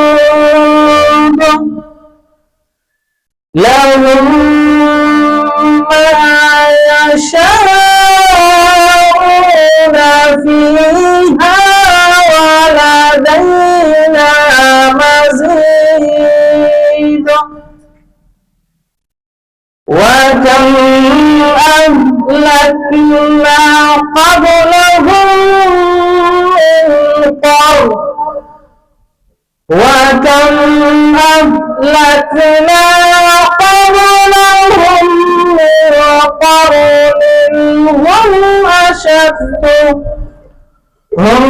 الخلود لهم ما يشاءون فيها ولدينا مزيد وكم أهلكنا قبلهم من قرن وكم أهلكنا قبلهم من قرن هم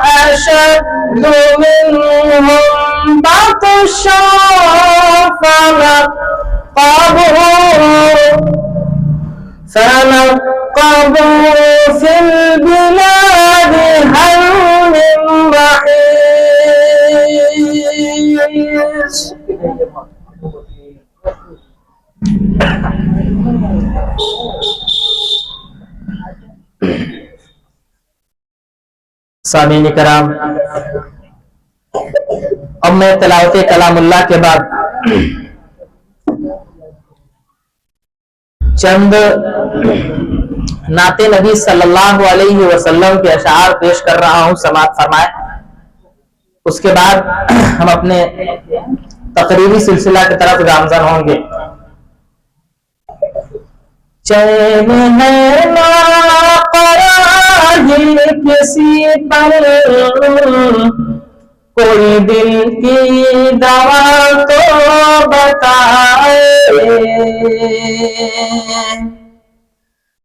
أشد منهم بطشا فنقبوا في البلاد هل من محيص. سامعین کرام، اب میں تلاوت کلام اللہ کے بعد چند نعت نبی صلی اللہ علیہ وسلم کے اشعار پیش کر رہا ہوں، سماعت فرمائے. اس کے بعد ہم اپنے تقریری سلسلہ کی طرف گامزن ہوں گے. چین ہے نا قرار کسی پر، کوئی دل کی دوا تو بتائے.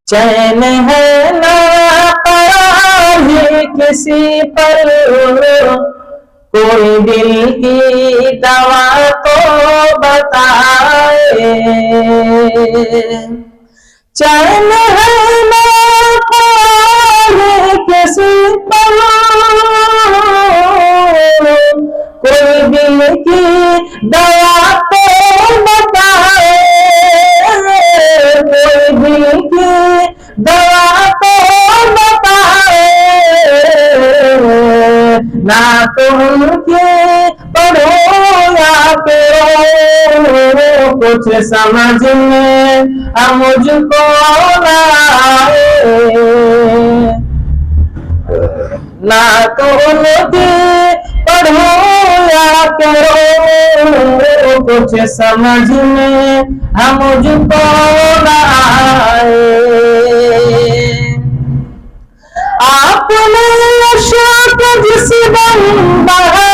چین ہے نا قرار کسی پر، کوئی دل کی دوا تو بتائے. چین ہے نا قرار کسی پر، کوئی دل کی دوا تو بتائے. کوئی دل کی دوا تو بتائے. نہ تم کے پڑھو یا کرو، کچھ سمجھ میں مجھ کو نہ آئے. نہ تم کے پڑھو یا کرو، کچھ سمجھ میں مجھ کو نہ آئے. آپ نے اشک جس دم بہائے،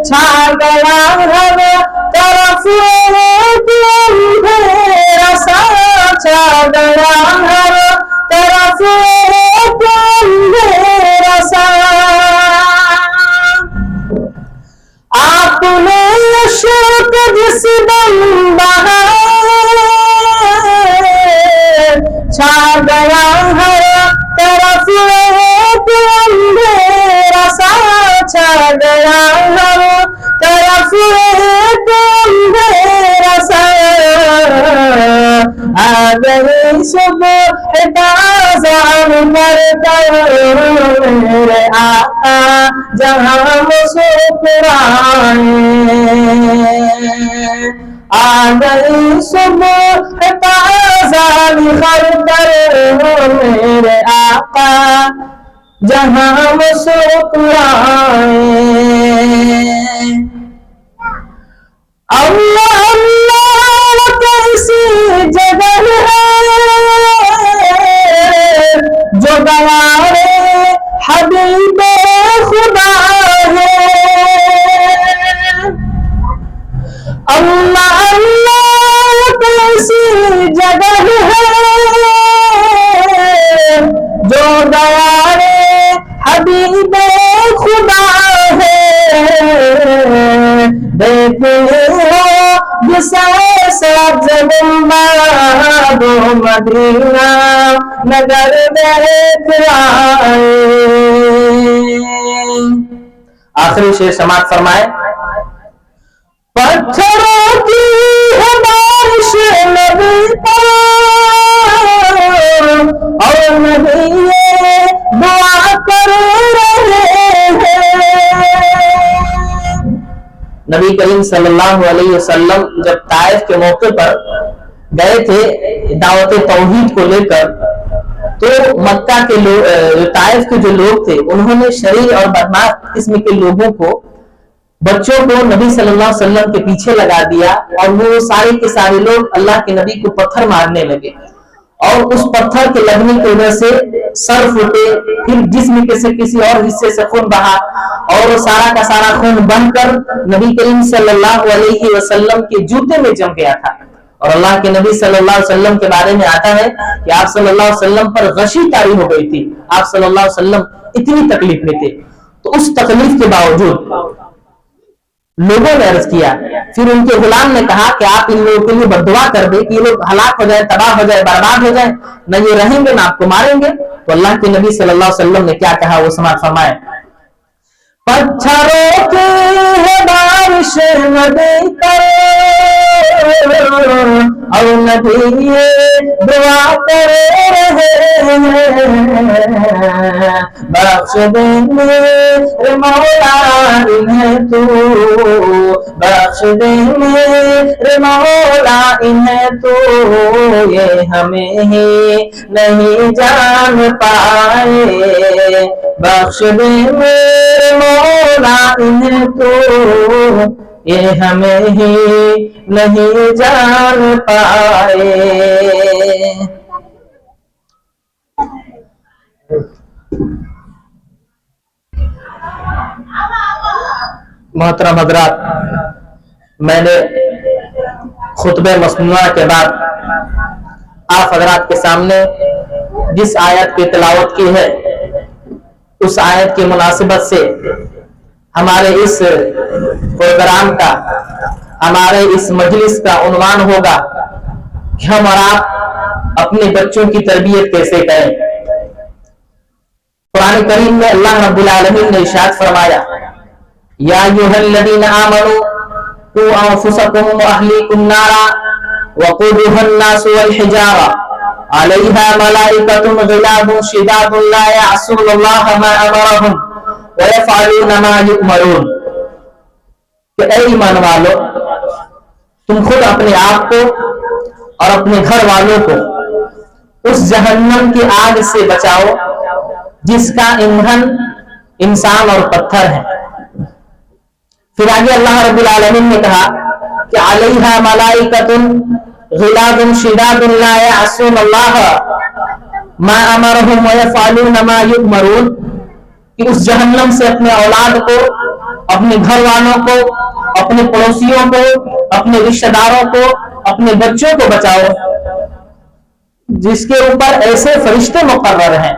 چھا گیا ہر طرف اندھیرا سا. چھا گیا ہر طرف اندھیرا سا. آپ نے اشک جس دم بہائے، چھا گیا ہر طرف اندھیرا سا. چھا گیا ہر طرف اندھیرا سا. آ گئی صبح بازار کر کر میرے آقا جہاں مسکرائے. آ گئی صبح بازار کر کر میرے آقا جہاں مسکرائے. اللہ اللہ کیسی جگہ ہے جو گوارے حبیب خدا ہے. اللہ اللہ کیسی جگہ ہے جو گوارے حبیب خدا ہے. دیکھے سبز گنبد مدینہ نگر دیکھ آئے. آخری شعر سماعت فرمائے. پتھروں کی ہے بارش نبی پر، نبی کریم صلی اللہ علیہ وسلم جب طائف کے موقع پر گئے تھے دعوت توحید کو لے کر، تو مکہ کے لوگ، طائف کے جو لوگ تھے، انہوں نے شریر اور بدماش قسم کے لوگوں کو، بچوں کو نبی صلی اللہ علیہ وسلم کے پیچھے لگا دیا، اور وہ سارے کے سارے لوگ اللہ کے نبی کو پتھر مارنے لگے، اور اس پتھر کے لگنے کی وجہ سے سر پھوٹے، پھر جسم کے سے کسی اور حصے سے خون بہا، اور وہ سارا کا سارا خون بن کر نبی کریم صلی اللہ علیہ وسلم کے جوتے میں جم گیا تھا۔ اور اللہ کے نبی صلی اللہ علیہ وسلم کے بارے میں آتا ہے کہ آپ صلی اللہ علیہ وسلم پر غشی طاری ہو گئی تھی، آپ صلی اللہ علیہ وسلم اتنی تکلیف میں تھے۔ تو اس تکلیف کے باوجود لوگوں نے عرض کیا، پھر ان کے غلام نے کہا کہ آپ ان لوگوں کے لیے بددعا کر دیں کہ یہ لوگ ہلاک ہو جائے، تباہ ہو جائے، برباد ہو جائے، نہ یہ رہیں گے نہ آپ کو ماریں گے۔ تو اللہ کے نبی صلی اللہ علیہ وسلم نے کیا کہا، وہ سماعت فرمائے، پتھروں کی ہے بارش نبی پر، اور نبی یہ دعا کرے رہے ہیں، بخش دے میرے مولا انہیں تو، بخش دے میرے مولا انہیں تو، یہ ہمیں ہی نہیں جان پائے، بخش دے میرے مولا انہیں تو، یہ ہمیں ہی نہیں جان پائے۔ محترم حضرات، میں نے خطبہ مسنونہ کے بعد آپ حضرات کے سامنے جس آیت کی تلاوت کی ہے، اس آیت کی مناسبت سے ہمارے اس پروگرام کا، ہمارے اس مجلس کا عنوان ہوگا کہ ہم اور آپ اپنے بچوں کی تربیت کیسے کریں۔ قرآن کریم میں اللہ رب العالمین نے ارشاد فرمایا، یا ایھا الذین آمنوا قوا انفسکم واہلیکم نارا وقودها الناس والحجارہ علیہا ملائکۃ غلاظ شداد لا یعصون اللہ ما امرہم وَيَفْعَلُونَ مَا يُؤْمَرُونَ، کہ اے ایمان والو، تم خود اپنے آپ کو اور اپنے گھر والوں کو اس جہنم کی آگ سے بچاؤ جس کا ایندھن انسان اور پتھر ہے۔ پھر آگے اللہ رب العالمین نے کہا کہ علیہا ملائکۃ غلاظ شداد لا یعصون اللہ ما امرہم ویفعلون ما یؤمرون، کہ اس جہنم سے اپنے اولاد کو، اپنے گھر والوں کو، اپنے پڑوسیوں کو، اپنے رشتہ داروں کو، اپنے بچوں کو بچاؤ جس کے اوپر ایسے فرشتے مقرر ہیں،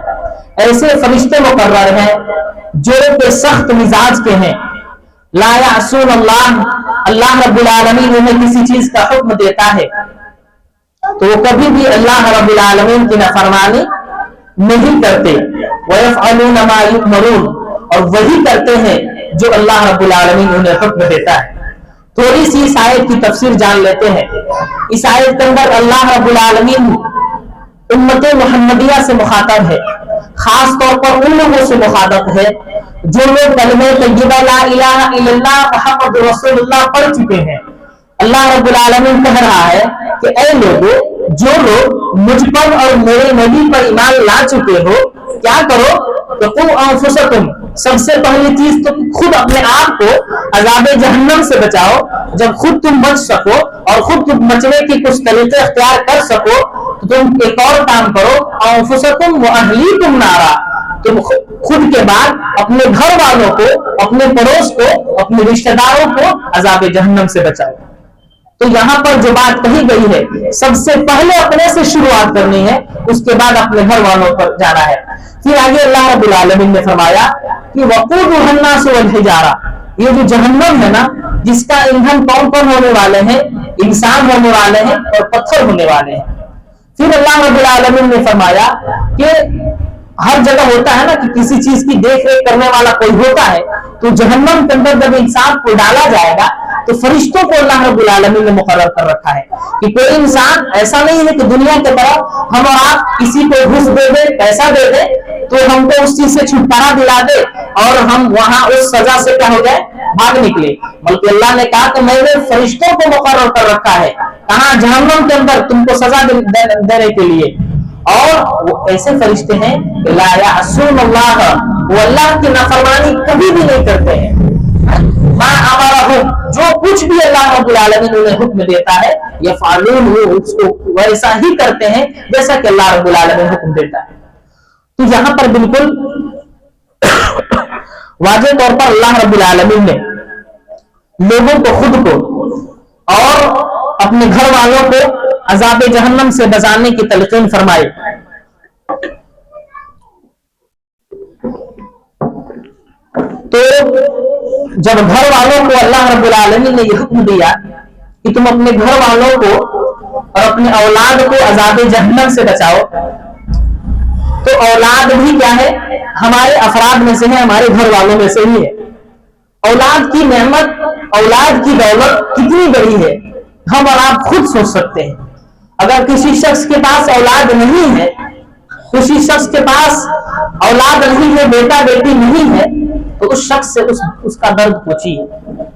ایسے فرشتے مقرر ہیں جو کہ سخت مزاج کے ہیں، لا یعصون اللہ، اللہ رب العالمین انہیں کسی چیز کا حکم دیتا ہے تو وہ کبھی بھی اللہ رب العالمین کی نافرمانی نہیں کرتے، وَيَفْعَلُونَ مَا يُؤْمَرُونَ، اور وہی کرتے ہیں جو اللہ رب العالمین انہیں حکم دیتا ہے۔ تھوڑی سی اس آیت کی تفسیر جان لیتے ہیں۔ اس آیت کے اندر اللہ رب العالمین امت محمدیہ سے مخاطب ہے، خاص طور پر ان لوگوں سے مخاطب ہے جو لوگ کلمہ طیبہ لا الہ الا اللہ محمد رسول اللہ پڑھ چکے ہیں۔ اللہ رب العالمین کہہ رہا ہے کہ اے لوگوں، جو لوگ مجھ پر اور میرے نبی پر ایمان لا چکے ہو، کیا کرو کہ قوا انفسکم، سب سے پہلی چیز تم خود اپنے آپ کو عذاب جہنم سے بچاؤ۔ جب خود تم بچ سکو اور خود تم بچنے کی کچھ طریقے اختیار کر سکو تو تم ایک اور کام کرو، انفسکم واہلیکم نارا، تم خود کے بعد اپنے گھر والوں کو، اپنے پڑوس کو، اپنے رشتہ داروں کو عذاب جہنم سے بچاؤ۔ تو یہاں پر جو بات کہی گئی ہے، سب سے پہلے اپنے سے شروعات کرنی ہے، اس کے بعد اپنے گھر والوں پر جانا ہے۔ پھر آگے اللہ رب العالمین نے فرمایا کہ وقودها الناس والحجارہ، یہ جو جہنم ہے نا، جس کا ایندھن کون کون ہونے والے ہیں، انسان ہونے والے ہیں اور پتھر ہونے والے ہیں۔ پھر اللہ رب العالمین نے فرمایا کہ ہر جگہ ہوتا ہے نا کہ کسی چیز کی دیکھ ریکھ کرنے والا کوئی ہوتا ہے، تو جہنم کے اندر جب انسان کو ڈالا جائے گا تو تو فرشتوں کو اللہ رب العالمین نے مقرر کر رکھا ہے کہ کوئی انسان ایسا نہیں ہے کہ دنیا کے طرح ہم اور آپ کسی کو گھوس دے دے, پیسہ دے دے تو ہم کو اس چیز سے چھٹکارا دلا دے اور ہم وہاں اس سزا سے کیا ہو جائے, بھاگ نکلے. بلکہ اللہ نے کہا کہ میں نے فرشتوں کو مقرر کر رکھا ہے کہاں, جہنم کے اندر تم کو سزا دینے کے لیے. اور وہ ایسے فرشتے ہیں کہ لا یعصون اللہ, وہ اللہ کی نافرمانی کبھی بھی نہیں کرتے ہیں. ما امرہم, جو کچھ بھی اللہ رب العالمین انہیں حکم دیتا ہے یفعلون, اس کو ویسا ہی کرتے ہیں جیسا کہ اللہ رب العالمین حکم دیتا ہے. تو یہاں پر بالکل واضح طور پر اللہ رب العالمین نے لوگوں کو, خود کو اور اپنے گھر والوں کو عذاب جہنم سے بچانے کی تلقین فرمائی. تو جب گھر والوں کو اللہ رب العالمین نے یہ حکم دیا کہ تم اپنے گھر والوں کو اور اپنے اولاد کو عذاب جہنم سے بچاؤ, تو اولاد بھی کیا ہے, ہمارے افراد میں سے ہے, ہمارے گھر والوں میں سے ہی ہے. اولاد کی نعمت, اولاد کی دولت کتنی بڑی ہے ہم اور آپ خود سوچ سکتے ہیں. اگر کسی شخص کے پاس اولاد نہیں ہے, کسی شخص کے پاس اولاد نہیں ہے, بیٹا بیٹی نہیں ہے, تو اس شخص سے اس کا درد پوچھیے.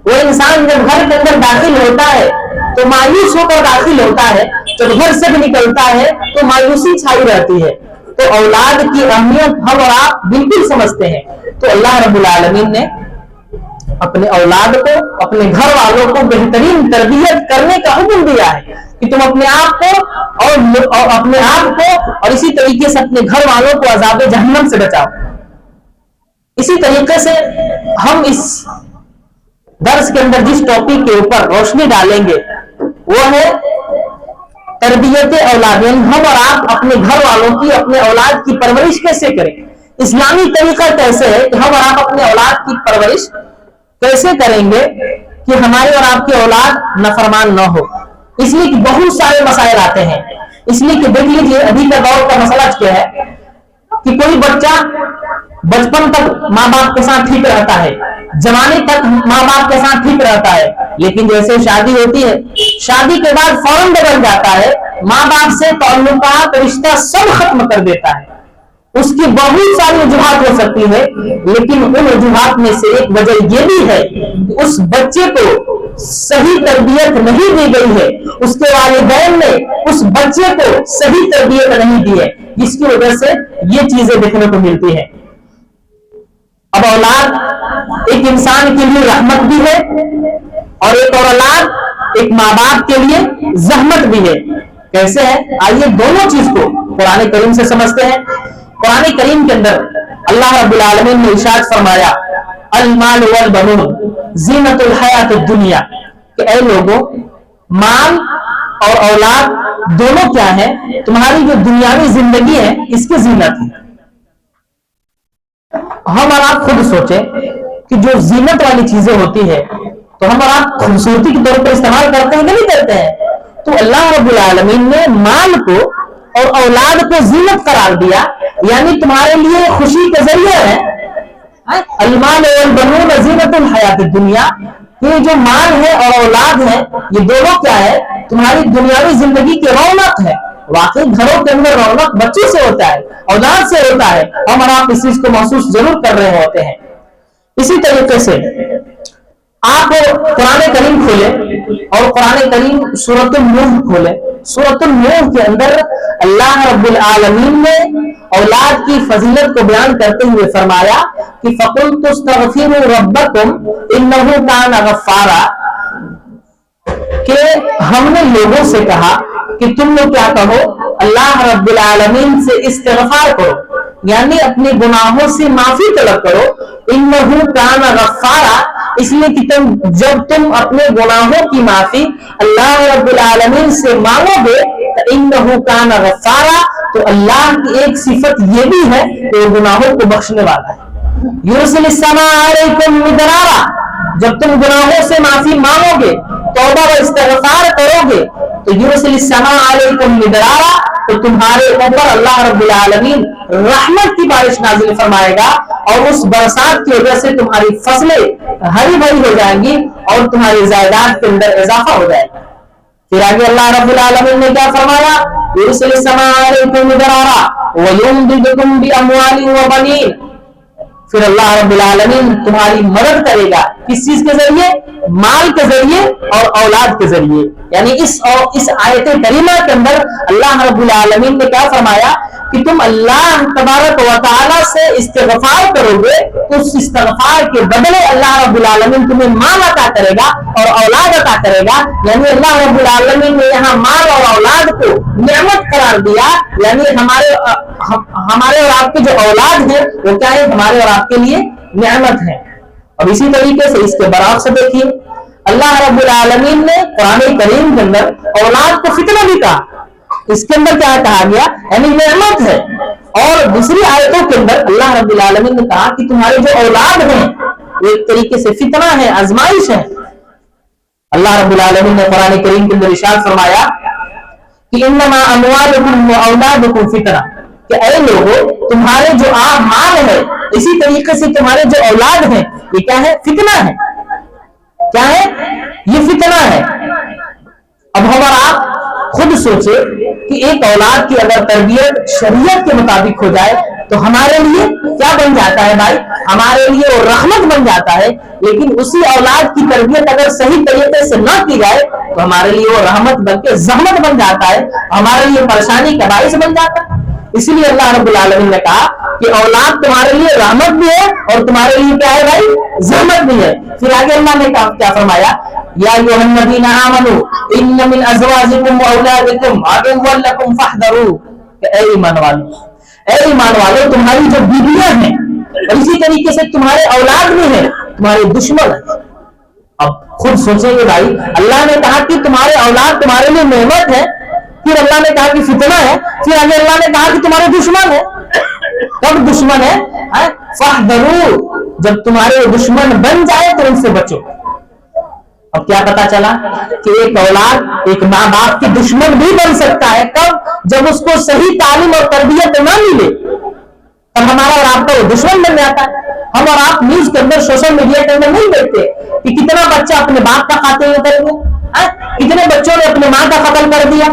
وہ انسان جب گھر کے اندر داخل ہوتا ہے تو مایوس ہو کر داخل ہوتا ہے, جب گھر سے بھی نکلتا ہے تو مایوسی چھائی رہتی ہے. تو اولاد کی اہمیت ہم اور آپ بالکل سمجھتے ہیں. تو اللہ رب العالمین نے اپنے اولاد کو, اپنے گھر والوں کو بہترین تربیت کرنے کا حکم دیا ہے کہ تم اپنے آپ کو اور اسی طریقے سے اپنے گھر والوں کو عذاب جہنم سے بچاؤ. اسی طریقے سے ہم اس درس کے اندر جس ٹاپک کے اوپر روشنی ڈالیں گے وہ ہے تربیت اولاد. ہم اور آپ اپنے گھر والوں کی, اپنے اولاد کی پرورش کیسے کریں, اسلامی طریقہ کیسے ہے کہ ہم اور آپ اپنے اولاد کی پرورش کیسے کریں گے کہ ہمارے اور آپ کی اولاد نافرمان نہ ہو. اس لیے کہ بہت سارے مسائل آتے ہیں. اس لیے کہ دیکھ لیجیے ابھی کا دور کا مسئلہ کیا ہے کہ کوئی بچہ بچپن تک ماں باپ کے ساتھ ٹھیک رہتا ہے, جوانی تک ماں باپ کے ساتھ ٹھیک رہتا ہے, لیکن جیسے شادی ہوتی ہے, شادی کے بعد فوراً بدل جاتا ہے, ماں باپ سے تعلقات, رشتہ سب ختم کر دیتا ہے. اس کی بہت ساری وجوہات ہو سکتی ہے, لیکن ان وجوہات میں سے ایک وجہ یہ بھی ہے کہ اس بچے کو صحیح تربیت نہیں دی گئی ہے, اس کے والدین نے اس بچے کو صحیح تربیت نہیں دی ہے, جس کی وجہ سے یہ چیزیں دیکھنے کو ملتی ہیں. اب اولاد ایک انسان کے لیے رحمت بھی ہے اور ایک اور اولاد ایک ماں باپ کے لیے زحمت بھی ہے. کیسے ہے, آئیے دونوں چیز کو قرآن کریم سے سمجھتے ہیں. قرآن کریم کے اندر اللہ رب العالمین نے ارشاد فرمایا المال والبنون زینت الحیات الدنیا, کہ اے لوگوں, مال اور اولاد دونوں کیا ہے, تمہاری جو دنیاوی زندگی ہے اس کی زینت ہے. ہم اور آپ خود سوچیں کہ جو زینت والی چیزیں ہوتی ہے تو ہم اور آپ خوبصورتی کے طور پر استعمال کرتے ہیں کہ نہیں کرتے ہیں. تو اللہ رب العالمین نے مال کو اور اولاد کو زینت قرار دیا, یعنی تمہارے لیے خوشی کا ذریعہ ہے. المال والبنون زینت الحیات الدنیا, یہ جو مال ہے اور اولاد ہے یہ دونوں کیا ہے, تمہاری دنیاوی زندگی کی رونق ہے. واقعی گھروں کے اندر رونق بچوں سے ہوتا ہے, اولاد سے ہوتا ہے. ہم اور آپ اس چیز کو محسوس ضرور کر رہے ہوتے ہیں. اسی طریقے سے آپ قرآن کریم کھولیں اور قرآن کریم سورۃ النوح کھولیں. سورۃ النوح کے اندر اللہ رب العالمین نے اولاد کی فضیلت کو بیان کرتے ہوئے فرمایا کہ فَقُلْتُ اسْتَغْفِرُوا رَبَّكُمْ إِنَّهُ كَانَ غَفَّارًا, کہ ہم نے لوگوں سے کہا کہ تم لوگ کیا کہو, اللہ رب العالمین سے استغفار کرو, یعنی اپنے گناہوں سے معافی طلب کرو. انہ کان غفارا, اس لیے کہ جب تم اپنے گناہوں کی معافی اللہ رب العالمین سے مانگو گے تو انہ کان غفارا, تو اللہ کی ایک صفت یہ بھی ہے کہ وہ گناہوں کو بخشنے والا ہے. یرسل السماء علیکم مدرارا, جب تم گناہوں سے معافی مانگو گے، توبہ و استغفار کرو گے، تو یرسل السماء علیکم مدرارا، تو تمہارے اوپر اللہ رب العالمین رحمت کی بارش نازل فرمائے گا، اور اس برسات کی وجہ سے تمہاری فصلیں ہری بھری ہو جائیں گی اور تمہاری زائدات کے اندر اضافہ ہو جائے گا۔ پھر آگے اللہ رب العالمین نے کیا فرمایا؟ یرسل السماء علیکم مدرارا ویمددکم باموال وبنین، پھر اللہ رب العالمین تمہاری مدد کرے گا کس چیز کے ذریعے؟ مال کے ذریعے اور اولاد کے ذریعے۔ یعنی اس آیت کریمہ کے اندر اللہ رب العالمین نے کیا فرمایا کہ تم اللہ تبارک و تعالی سے استغفار کرو گے تو اس استغفار کے بدلے اللہ رب العالمین تمہیں مال عطا کرے گا اور اولاد عطا کرے گا۔ یعنی اللہ رب العالمین نے یہاں مال اور اولاد کو نعمت قرار دیا، یعنی ہمارے اور آپ کے جو اولاد ہیں وہ کیا ہے؟ ہمارے اور آپ کے لیے نعمت ہے۔ اور اسی طریقے سے اس کے برعکس دیکھیے، اللہ رب العالمین نے قرآن کریم کے اندر اولاد کو فتنہ بھی کہا، اس کے اندر کیا کہا گیا؟ یعنی نعمت ہے۔ اور دوسری آیتوں کے اندر اللہ رب العالمین نے کہا کہ تمہارے جو اولاد ہیں وہ ایک طریقے سے فتنہ ہے، آزمائش ہے۔ اللہ رب العالمین نے قرآن کریم کے اندر ارشاد فرمایا کہ انما اموالکم واولادکم فتنہ، کہ اے لوگوں تمہارے جو مال ہے اسی طریقے سے تمہارے جو اولاد ہیں یہ کیا ہے؟ فتنہ ہے۔ کیا ہے یہ؟ فتنہ ہے۔ اب ہم اور آپ خود سوچے کہ ایک اولاد کی اگر تربیت شریعت کے مطابق ہو جائے تو ہمارے لیے کیا بن جاتا ہے بھائی؟ ہمارے لیے وہ رحمت بن جاتا ہے۔ لیکن اسی اولاد کی تربیت اگر صحیح طریقے سے نہ کی جائے تو ہمارے لیے وہ رحمت بلکہ زحمت بن جاتا ہے، ہمارے لیے پریشانی کا باعث بن جاتا ہے۔ اسی لیے اللہ رب العالمین نے کہا کہ اولاد تمہارے لیے رحمت بھی ہے اور تمہارے لیے کیا ہے بھائی؟ زحمت بھی ہے۔ پھر آگے اللہ نے کیا فرمایا؟ یا ایھا الذین آمنوا ان من ازواجکم واولادکم عدوا لکم فاحذروا، کہ اے ایمان والو تمہاری جو بیویاں ہیں اور اسی طریقے سے تمہارے اولاد بھی ہیں تمہارے دشمن ہیں۔ اب خود سوچیں گے بھائی، اللہ نے کہا کہ تمہارے اولاد تمہارے لیے نعمت ہے، پھر اللہ نے کہا کہ فتنہ ہے، پھر آگے اللہ نے کہا کہ تمہارے دشمن ہے۔ کب دشمن ہے؟ فاحذروا، جب تمہارے دشمن بن جائے تو ان سے بچو۔ اب کیا پتا چلا کہ ایک اولاد ایک ماں باپ کی دشمن بھی بن سکتا ہے۔ کب؟ جب اس کو صحیح تعلیم اور تربیت نہ ملے تب ہمارا اور آپ کا وہ دشمن بن جاتا ہے۔ ہم اور آپ نیوز کے اندر سوشل میڈیا کے اندر نہیں دیکھتے کہ کتنا بچہ اپنے باپ کا قاتل کر دیا، کتنے بچوں نے اپنے ماں کا قتل کر دیا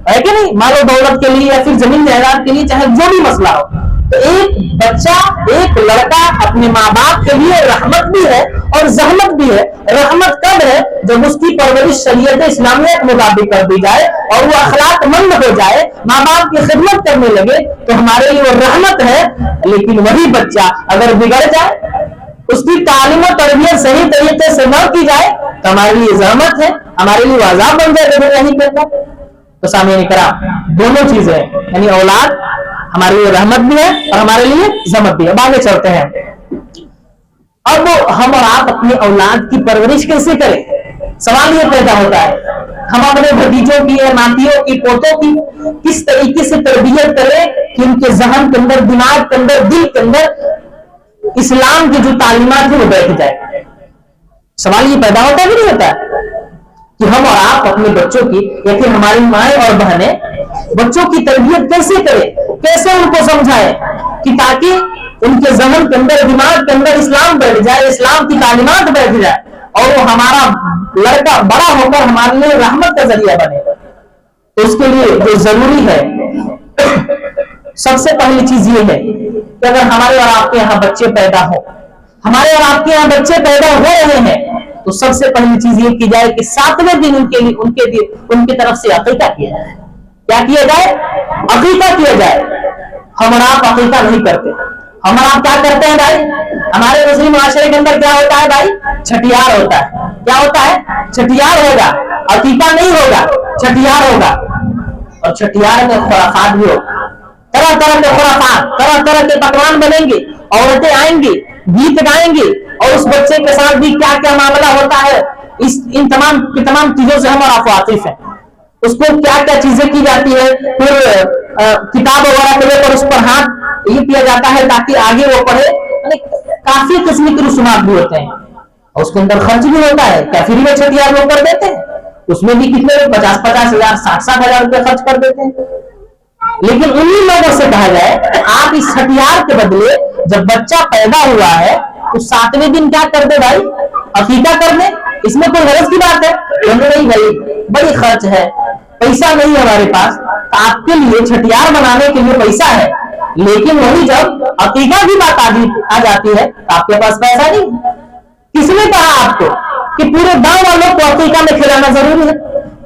ہے کہ نہیں، مال و دولت کے لیے یا پھر زمین جائیداد کے لیے، چاہے جو بھی مسئلہ ہو۔ تو ایک بچہ، ایک لڑکا اپنے ماں باپ کے لیے رحمت بھی ہے اور زحمت بھی ہے۔ رحمت کب ہے؟ جب اس کی پرورش شریعت اسلامیہ کے مطابق کر دی جائے اور وہ اخلاق مند ہو جائے، ماں باپ کی خدمت کرنے لگے تو ہمارے لیے وہ رحمت ہے۔ لیکن وہی بچہ اگر بگڑ جائے، اس کی تعلیم و تربیت صحیح طریقے سے نہ کی جائے تو ہمارے لیے زحمت ہے، ہمارے لیے عذاب بن جائے گا نہیں کرتا۔ تو سامعین کرام، دونوں چیزیں یعنی اولاد ہمارے لیے رحمت بھی ہے اور ہمارے لیے زحمت بھی ہے۔ آگے چلتے ہیں۔ اب ہم اور آپ اپنی اولاد کی پرورش کیسے کریں؟ سوال یہ پیدا ہوتا ہے، ہم اپنے بھتیجوں کی، ناتیوں کی، پوتوں کی کس طریقے سے تربیت کریں کہ ان کے ذہن کے اندر، دماغ کے اندر، دل کے اندر اسلام کی جو تعلیمات ہیں وہ بیٹھ جائے۔ سوال یہ پیدا ہوتا ہے کہ نہیں ہوتا ہے کہ ہم اور آپ اپنے بچوں کی یا پھر ہماری مائیں اور بہنیں بچوں کی تربیت کیسے کریں، کیسے ان کو سمجھائیں کہ تاکہ ان کے ذہن کے اندر، دماغ کے اندر اسلام بیٹھ جائے، اسلام کی تعلیمات بیٹھ جائے اور وہ ہمارا لڑکا بڑا ہو کر ہمارے لیے رحمت کا ذریعہ بنے۔ تو اس کے لیے جو ضروری ہے، سب سے پہلی چیز یہ ہے کہ اگر ہمارے اور آپ کے یہاں بچے پیدا ہو، ہمارے اور آپ کے یہاں بچے پیدا ہو رہے ہیں تو سب سے پہلی چیز یہ کی جائے کہ 7ویں دن ان کی طرف سے عقیقہ کیا جائے۔ کیا کیا جائے؟ عقیقہ کیا جائے۔ ہم اور آپ عقیقہ نہیں کرتے۔ ہم اور آپ کیا کرتے ہیں بھائی؟ ہمارے مسلم معاشرے کے اندر کیا ہوتا ہے بھائی؟ چھٹیار ہوتا ہے۔ کیا ہوتا ہے؟ چھٹیار ہوگا، عقیقہ نہیں ہوگا، چھٹیار ہوگا۔ اور چھٹیار میں خرافات بھی ہوگا، طرح طرح کے خرافات، طرح طرح کے پکوان بنیں گے، عورتیں آئیں گی، گیت گائیں گے، اور اس بچے کے ساتھ بھی کیا کیا معاملہ ہوتا ہے ان تمام چیزوں سے ہم اور آپ واقف ہیں۔ اس کو کیا کیا چیزیں کی جاتی ہے، پھر کتاب وغیرہ کے اوپر اس پر ہاتھ یہ کیا جاتا ہے تاکہ آگے وہ پڑھے، یعنی کافی قسم کے رسومات بھی ہوتے ہیں۔ اور اس کے اندر خرچ بھی ہوتا ہے. کیا فری میں چھٹیار لوگ کر دیتے ہیں؟ اس میں بھی کتنے لوگ 50-50 ہزار 60-60 ہزار روپے خرچ کر دیتے ہیں. لیکن انہی لوگوں سے کہا جائے کہ آپ اس چھٹیار کے بدلے جب بچہ پیدا ہوا ہے تو 7ویں دن کیا کر دے بھائی؟ عقیقہ کر دیں. اس میں کوئی غرض کی بات ہے؟ نہیں بھائی، بڑی خرچ ہے، پیسہ نہیں ہے ہمارے پاس. آپ کے لیے چھٹیار بنانے کے لیے پیسہ ہے، لیکن وہی جب عقیقہ کی بات آ جاتی ہے تو آپ کے پاس پیسہ نہیں. کس نے کہا آپ کو کہ پورے گاؤں والوں کو عقیقہ میں کھلانا ضروری ہے؟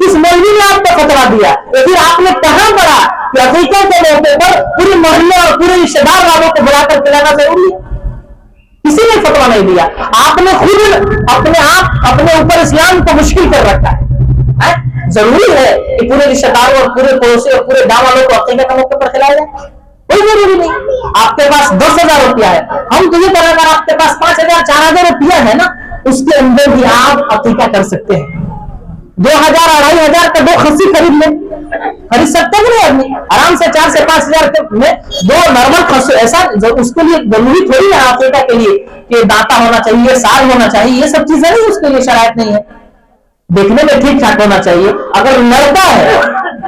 کس مولوی نے آپ کو فتویٰ دیا؟ یا پھر آپ نے کہاں پڑھا کہ عقیقہ کے موقع پر پورے محلے اور پورے رشتے دار والوں کو بلا کر کھلانا ضروری ہے؟ کسی نے فتویٰ نہیں دیا. آپ نے خود اپنے اوپر اسلام کو مشکل کر رکھا ہے. ضروری ہے کہ پورے رشتے داروں اور پورے پڑوسی اور پورے گاؤں والوں کو عقیقہ کے موقع پر کھلایا جائے؟ کوئی ضروری نہیں. آپ کے پاس 10,000 روپیہ ہے، ہم تو یہ کہہ رہے ہیں آپ کے پاس 5,000 4,000 روپیہ ہے نا، اس کے اندر بھی آپ عقیقہ کر سکتے ہیں. 2,000 2,500 کا 2 خصی خرید سکتے ہیں. آدمی آرام سے 4 سے 5,000 میں 2 نارمل خصی. ایسا اس کے لیے ضروری تھوڑی ہے عقیقہ کے لیے کہ داتا ہونا چاہیے، سال ہونا چاہیے، یہ سب چیزیں نہیں، اس کے لیے شرائط نہیں ہے. دیکھنے میں ٹھیک ٹھاک ہونا چاہیے. اگر لڑکا ہے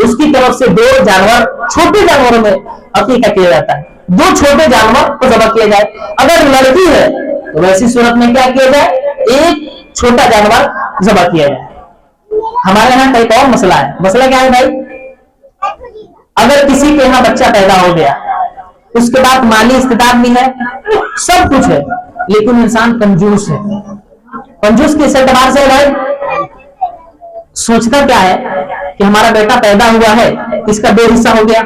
اس کی طرف سے 2 جانور، چھوٹے جانوروں میں عقیقہ کیا جاتا ہے. 2 چھوٹے جانور کو ذبح کیا جائے. اگر لڑکی ہے تو ویسی صورت میں کیا کیا جائے؟ 1 چھوٹا جانور ذبح کیا جائے. ہمارے یہاں کا ایک اور مسئلہ ہے. مسئلہ کیا ہے بھائی؟ اگر کسی کے یہاں بچہ پیدا ہو گیا، اس کے بعد مالی استطاعت بھی ہے، سب کچھ ہے، لیکن انسان کنجوس ہے. کنجوس کس اعتبار سے ہے بھائی؟ سوچتا کیا ہے کہ ہمارا بیٹا پیدا ہوا ہے، اس کا 2 حصہ ہو گیا،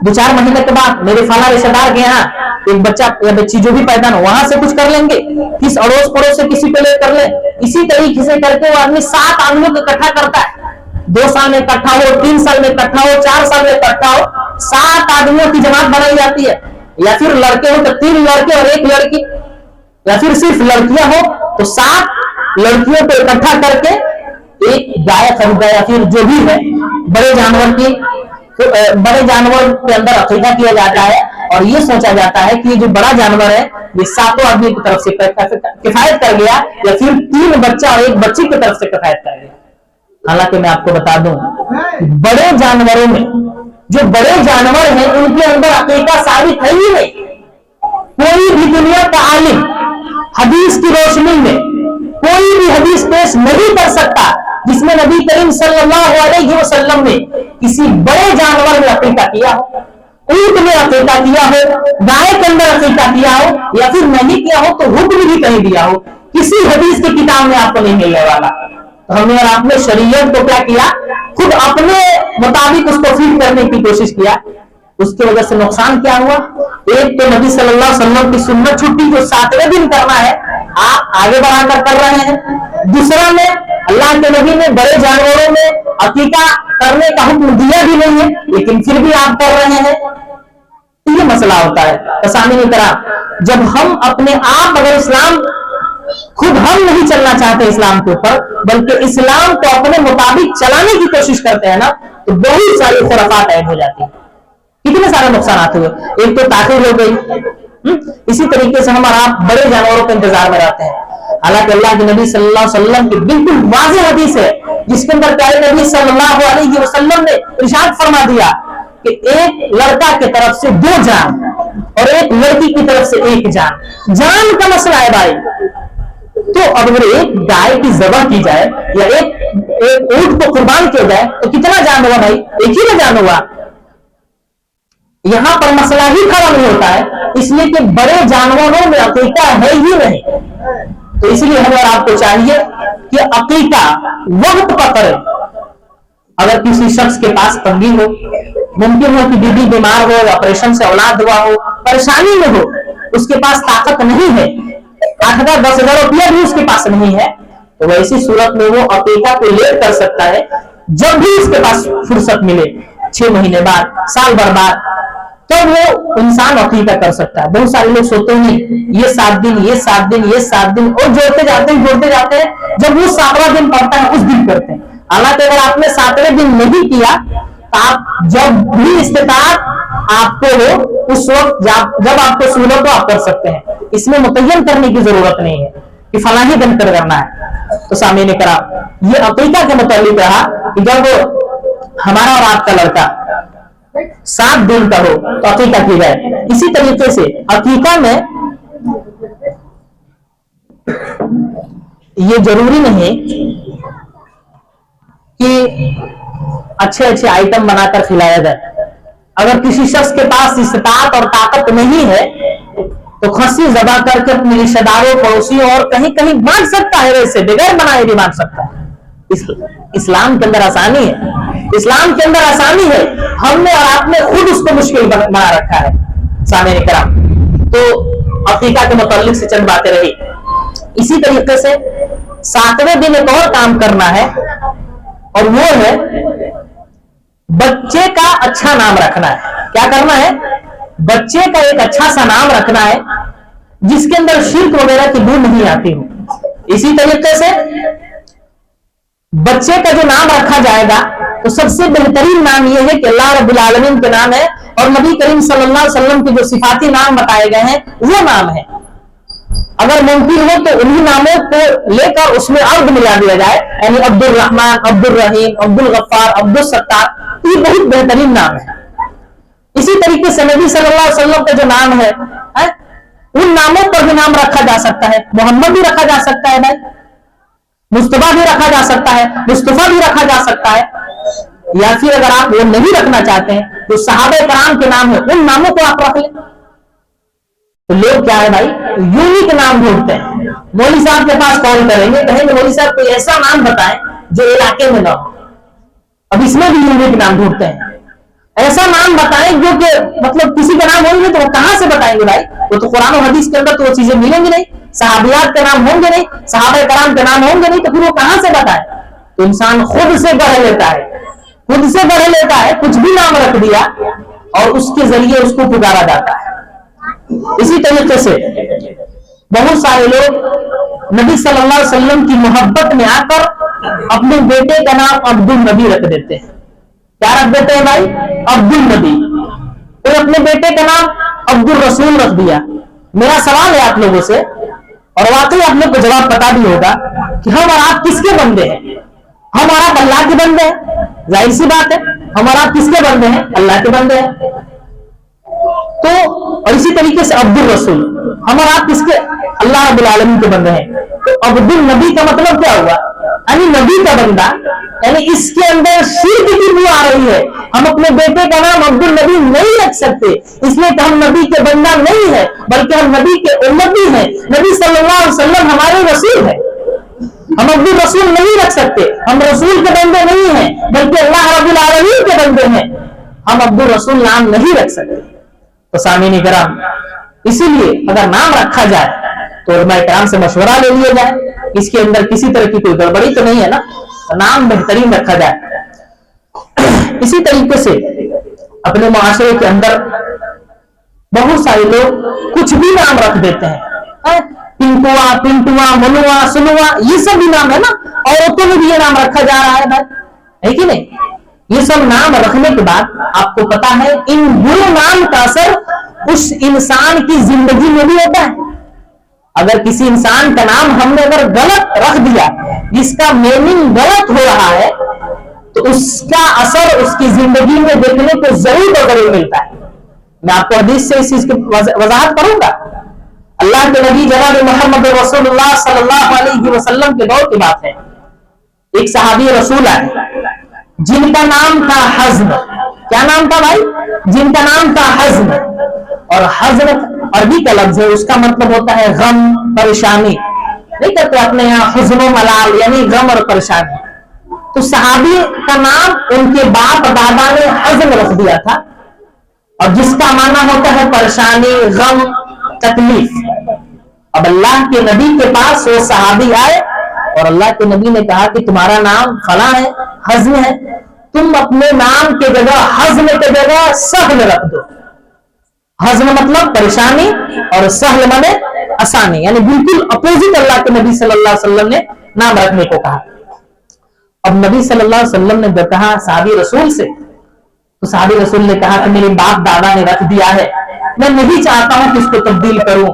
2-4 مہینے کے بعد میرے فلاں رشتے دار کے یہاں ایک بچہ یا بچی جو بھی پیدا ہو، وہاں سے کچھ کر لیں گے، کس اڑوس پڑوس سے کسی کو لے کر لیں. اسی طریقے سے کر کے وہ آدمی 7 آدمیوں کو اکٹھا کرتا ہے. 2 سال میں اکٹھا ہو، 3 سال میں اکٹھا ہو، 4 سال میں اکٹھا ہو، 7 آدمیوں کی جماعت بنائی جاتی ہے. یا پھر لڑکے ہو تو 3 لڑکے اور 1 لڑکی، یا پھر صرف لڑکیاں ہو تو 7 لڑکیوں کو اکٹھا کر کے ایک گائے خریدا، یا پھر جو بھی ہے بڑے جانور کے اندر عقیقہ کیا جاتا ہے. اور یہ سوچا جاتا ہے کہ یہ جو بڑا جانور ہے یہ 7 آدمی کی طرف سے کفایت کر گیا، یا پھر 3 بچہ اور 1 بچی کی طرف سے کفایت کر گیا. حالانکہ میں آپ کو بتا دوں، بڑے جانوروں میں جو بڑے جانور ہیں ان کے اندر عقیقہ ثابت ہے ہی نہیں. کوئی بھی دنیا کا عالم حدیث کی روشنی میں کوئی بھی حدیث پیش نہیں کر سکتا جس میں نبی کریم صلی اللہ علیہ وسلم نے کسی بڑے جانور میں عقیقہ کیا ہو، اونٹ میں عقیقہ کیا ہو، گائے کے اندر عقیقہ کیا ہو، یا پھر نہیں کیا ہو تو حکم بھی کہیں دیا ہو. کسی حدیث کی کتاب میں آپ کو نہیں ملنے والا. تو ہم نے اور آپ نے شریعت کو کیا کیا؟ خود اپنے مطابق اس کو فٹ کرنے کی کوشش کیا. اس کی وجہ سے نقصان کیا ہوا؟ ایک تو نبی صلی اللہ علیہ وسلم کی سنت چھٹی جو 7ویں دن کرنا ہے آپ آگے بڑھا کر کر رہے ہیں. دوسرا میں اللہ کے نبی نے بڑے جانوروں میں عقیقہ کرنے کا حکم دیا بھی نہیں ہے، لیکن پھر بھی آپ کر رہے ہیں. یہ مسئلہ ہوتا ہے سامعین کرام. جب ہم اپنے آپ اگر اسلام خود ہم نہیں چلنا چاہتے اسلام کے اوپر، بلکہ اسلام کو اپنے مطابق چلانے کی کوشش کرتے ہیں نا، تو بہت ساری خرافات ایڈ ہو جاتی ہیں. کتنے سارے نقصانات ہوئے. ایک تو تاخیر ہو گئی. اسی طریقے سے ہم اور آپ بڑے جانوروں کے انتظار میں رہتے ہیں. حالانکہ اللہ کے نبی صلی اللہ علیہ وسلم کی بالکل واضح حدیث ہے جس کے اندر پیارے نبی صلی اللہ علیہ وسلم نے ارشاد فرما دیا کہ ایک لڑکا کی طرف سے 2 جان اور ایک لڑکی کی طرف سے 1 جان. جان کا مسئلہ ہے بھائی. تو اب اگر ایک گائے کی ذبح کی جائے یا ایک اونٹ کو قربان کیا جائے تو کتنا جان ہوا بھائی؟ 1 ہی جان ہوا. یہاں پر مسئلہ ہی کھڑا نہیں ہوتا ہے، اس لیے کہ بڑے جانوروں میں عقیقہ ہے ہی نہیں. تو اس لیے ہمیں آپ کو چاہیے کہ عقیقہ وقت پر کریں. اگر کسی شخص کے پاس تنگی ہو، ممکن ہو کہ بیوی بیمار ہو، آپریشن سے اولاد ہوا ہو، پریشانی میں ہو، اس کے پاس طاقت نہیں ہے، 8,000 10,000 روپیہ بھی اس کے پاس نہیں ہے، تو ویسی صورت میں وہ عقیقہ کو لیٹ کر سکتا ہے. جب بھی اس کے پاس فرصت ملے، 6 مہینے بعد، سال بھر بعد، تب وہ انسان عقیقہ کر سکتا ہے. بہت سارے لوگ سوتے ہیں یہ 7 دن یہ 7 دن یہ 7 دن اور جوڑتے جاتے ہیں. جب وہ 7واں دن پڑتا ہے اس دن کرتے ہیں. حالانکہ اگر آپ نے 7ویں دن نہیں کیا تو آپ جب بھی استطاعت آپ کو ہو اس وقت جب آپ کو سہولت ہو آپ کر سکتے ہیں. اس میں متعین کرنے کی ضرورت نہیں ہے. کہ فلاں ہی دن پر کرنا ہے. تو سامعین کرام یہ عقیقہ کے متعلق رہا کہ جب ہمارا اور آپ کا لڑکا 7 دن کا ہو تو عقیقہ کی جائے. اسی طریقے سے عقیقہ میں یہ ضروری نہیں کہ اچھے اچھے آئٹم بنا کر کھلایا جائے. اگر کسی شخص کے پاس استطاعت اور طاقت نہیں ہے تو کھسی ذبح کر کے اپنے رشتہ داروں پڑوسیوں اور کہیں کہیں بانٹ سکتا ہے, ویسے بغیر بنائے بھی بانٹ سکتا ہے. اسلام کے اندر آسانی ہے, اسلام کے اندر آسانی ہے. ہم نے اور آپ نے خود اس کو مشکل بنا رکھا ہے. سامعین کرام تو عقیقہ کے متعلق سے چند باتیں رہی. اسی طریقے سے 7ویں دن ایک اور کام کرنا ہے اور وہ ہے بچے کا اچھا نام رکھنا ہے. کیا کرنا ہے؟ بچے کا ایک اچھا سا نام رکھنا ہے جس کے اندر شرک وغیرہ کی بو نہیں آتی ہو. اسی طریقے سے بچے کا جو نام رکھا جائے گا تو سب سے بہترین نام یہ ہے کہ اللہ رب العالمین کے نام ہے اور نبی کریم صلی اللہ علیہ وسلم کے جو صفاتی نام بتائے گئے ہیں وہ نام ہے. اگر ممکن ہو تو انہی ناموں کو لے کر اس میں عبد ملا دیا جائے, یعنی عبد الرحمن, عبد الرحیم, عبد الغفار, عبد الستار. یہ بہت بہترین نام ہے. اسی طریقے سے نبی صلی اللہ علیہ وسلم کا جو نام ہے ان ناموں پر بھی نام رکھا جا سکتا ہے. محمد بھی رکھا جا سکتا ہے بھائی, مصطفیٰ بھی رکھا جا سکتا ہے, مصطفیٰ بھی رکھا جا سکتا ہے. یا پھر اگر آپ وہ نہیں رکھنا چاہتے ہیں تو صحابہ کرام کے نام ہے ان ناموں کو آپ رکھ لیں. تو لوگ کیا ہے بھائی یونیک نام ڈھونڈتے ہیں. مولوی صاحب کے پاس کال کریں گے, کہیں گے مولوی صاحب کوئی ایسا نام بتائیں جو علاقے میں نہ ہو. اب اس میں بھی یونیک نام ڈھونڈتے ہیں. ایسا نام بتائیں جو کہ مطلب کسی کا نام ہوں گے تو وہ کہاں سے بتائیں گے بھائی؟ وہ تو قرآن و حدیث کے اندر تو وہ چیزیں ملیں گی نہیں. صحابیات کے نام ہوں گے نہیں, صحابہ کرام کے نام ہوں گے نہیں, تو پھر وہ کہاں سے بتائیں؟ تو انسان خود سے گڑھ لیتا ہے, خود سے گڑھ لیتا ہے, کچھ بھی نام رکھ دیا اور اس کے ذریعے اس کو پکارا جاتا ہے. اسی طریقے سے بہت سارے لوگ نبی صلی اللہ علیہ وسلم کی محبت میں آ کر اپنے بیٹے کا نام عبد النبی رکھ دیتے ہیں. کیا رکھ دیتے ہیں بھائی؟ عبد النبی. کوئی اپنے بیٹے کا نام عبد الرسول رکھ دیا. میرا سوال ہے آپ لوگوں سے, اور واقعی آپ لوگ کو جواب پتا بھی ہوگا کہ ہم اور آپ کس کے بندے ہیں؟ ہم اور آپ اللہ کے بندے ہیں, ظاہر سی بات ہے. ہم اور آپ کس کے بندے ہیں؟ اللہ کے بندے ہیں. تو اور اسی طریقے سے عبد الرسول, ہم اور آپ کس کے؟ اللہ رب العالمین کے بندے ہیں. تو عبد النبی کا مطلب کیا ہوا؟ یعنی نبی کا بندہ, یعنی اس کے اندر شرک کی بو آ رہی ہے. ہم اپنے بیٹے کا نام عبد النبی نہیں رکھ سکتے اس لیے کہ ہم نبی کے بندہ نہیں ہے, بلکہ ہم نبی کے امتی ہیں. نبی صلی اللہ علیہ وسلم ہمارے رسول ہے. ہم عبد الرسول نہیں رکھ سکتے, ہم رسول کے بندے نہیں ہیں بلکہ اللہ رب العالمین کے بندے ہیں. ہم عبد الرسول نام نہیں رکھ سکتے. تو سامعین کرام اسی لیے اگر نام رکھا جائے تو علماء کرام سے مشورہ لے لیا جائے, اس کے اندر کسی طرح کی کوئی گڑبڑی تو نہیں ہے نا, نام بہترین رکھا جائے. اسی طریقے سے اپنے معاشرے کے اندر بہت سارے لوگ کچھ بھی نام رکھ دیتے ہیں. پنٹوا, پنٹوا, منوا, سنوا, یہ سب بھی نام ہے نا. عورتوں میں بھی یہ نام رکھا جا رہا ہے بھائی, ہے کہ نہیں؟ یہ سب نام رکھنے کے بعد آپ کو پتا ہے ان برے نام کا اثر اس انسان کی زندگی میں بھی ہوتا ہے. اگر کسی انسان کا نام ہم نے اگر غلط رکھ دیا, جس کا میننگ غلط ہو رہا ہے, تو اس کا اثر اس کی زندگی میں دیکھنے کو ضرور اور ضرور ملتا ہے. میں آپ کو حدیث سے اس چیز کی وضاحت کروں گا. اللہ کے نبی جناب محمد رسول اللہ صلی اللہ علیہ وسلم کے دور کی بات ہے. ایک صحابی رسول آئے جن کا نام تھا حزم. کیا نام تھا بھائی؟ جن کا نام تھا حزم. اور حزم عربی کا لفظ ہے, اس کا مطلب ہوتا ہے غم, پریشانی. نہیں کہتے اپنے یہاں حزن و ملال, یعنی غم اور پریشانی. تو صحابی کا نام ان کے باپ دادا نے حزم رکھ دیا تھا, اور جس کا معنی ہوتا ہے پریشانی, غم, تکلیف. اب اللہ کے نبی کے پاس وہ صحابی آئے اور اللہ کے نبی نے کہا کہ تمہارا نام فلاں ہے, حزم ہے, تم اپنے نام کے جگہ حزم کے جگہ سہل رکھ دو. حزم مطلب پریشانی اور سہل مانے آسانی, یعنی بالکل اپوزٹ اللہ کے نبی صلی اللہ علیہ وسلم نے نام رکھنے کو کہا. اب نبی صلی اللہ علیہ وسلم نے جب کہا صحابی رسول سے, تو صحابی رسول نے کہا کہ میرے باپ دادا نے رکھ دیا ہے, میں نہیں چاہتا ہوں کہ اس کو تبدیل کروں.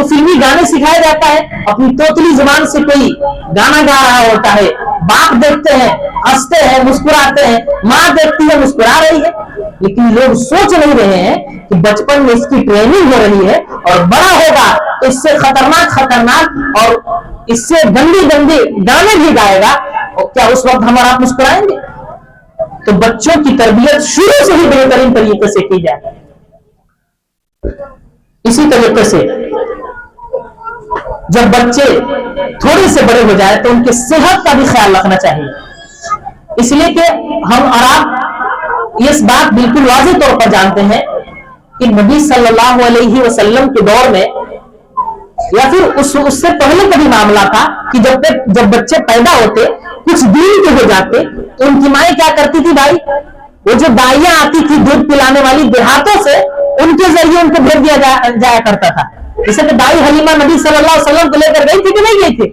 تو فلمی گانے سکھایا جاتا ہے، اپنی توتلی زبان سے کوئی گانا گا رہا ہوتا ہے، باپ دیکھتے ہیں ہنستے ہیں مسکراتے ہیں، ماں دیکھتی ہے مسکرا رہی ہے، لیکن لوگ سوچ نہیں رہے ہیں کہ بچپن میں اس کی ٹریننگ ہو رہی ہے اور بڑا ہوگا تو اس سے خطرناک اور اس سے گندی گانے بھی گائے گا، کیا اس وقت ہم اور آپ مسکرائیں گے؟ تو بچوں کی تربیت شروع سے ہی بہترین طریقے سے کی جائے۔ اسی طریقے سے جب بچے تھوڑے سے بڑے ہو جائے تو ان کی صحت کا بھی خیال رکھنا چاہیے، اس لیے کہ ہم اور آپ اس بات بالکل واضح طور پر جانتے ہیں کہ نبی صلی اللہ علیہ وسلم کے دور میں یا پھر اس سے پہلے کا بھی معاملہ تھا کہ جب بچے پیدا ہوتے کچھ دن کے ہو جاتے تو ان کی مائیں کیا کرتی تھی بھائی، وہ جو دائیاں آتی تھی دودھ پلانے والی دیہاتوں سے، ان کے ذریعے ان کو بھیج دیا جایا کرتا تھا۔ جیسے کہ دائی حلیمہ نبی صلی اللہ علیہ وسلم کو لے کر گئی تھی کہ نہیں گئی تھی؟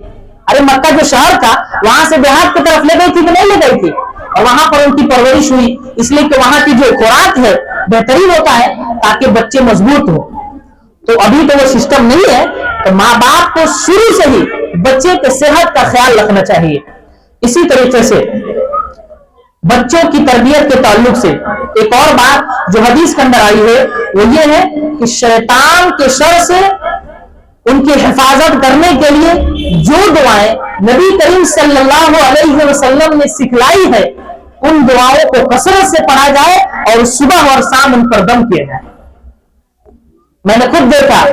ارے مکہ جو شہر تھا وہاں سے دیہات کی طرف لے گئی تھی کہ نہیں لے گئی تھی؟ اور وہاں پر ان کی پرورش ہوئی، اس لیے کہ وہاں کی جو خوراک ہے بہترین ہوتا ہے تاکہ بچے مضبوط ہو۔ تو ابھی تو وہ سسٹم نہیں ہے، تو ماں باپ کو شروع سے ہی بچے کے صحت کا خیال رکھنا چاہیے۔ اسی طریقے سے بچوں کی تربیت کے تعلق سے ایک اور بات جو حدیث کے اندر آئی ہے وہ یہ ہے کہ شیطان کے شر سے ان کی حفاظت کرنے کے لیے جو دعائیں نبی کریم صلی اللہ علیہ وسلم نے سکھلائی ہے ان دعاؤں کو کثرت سے پڑھا جائے اور صبح اور شام ان پر دم کیا جائے۔ میں نے خود دیکھا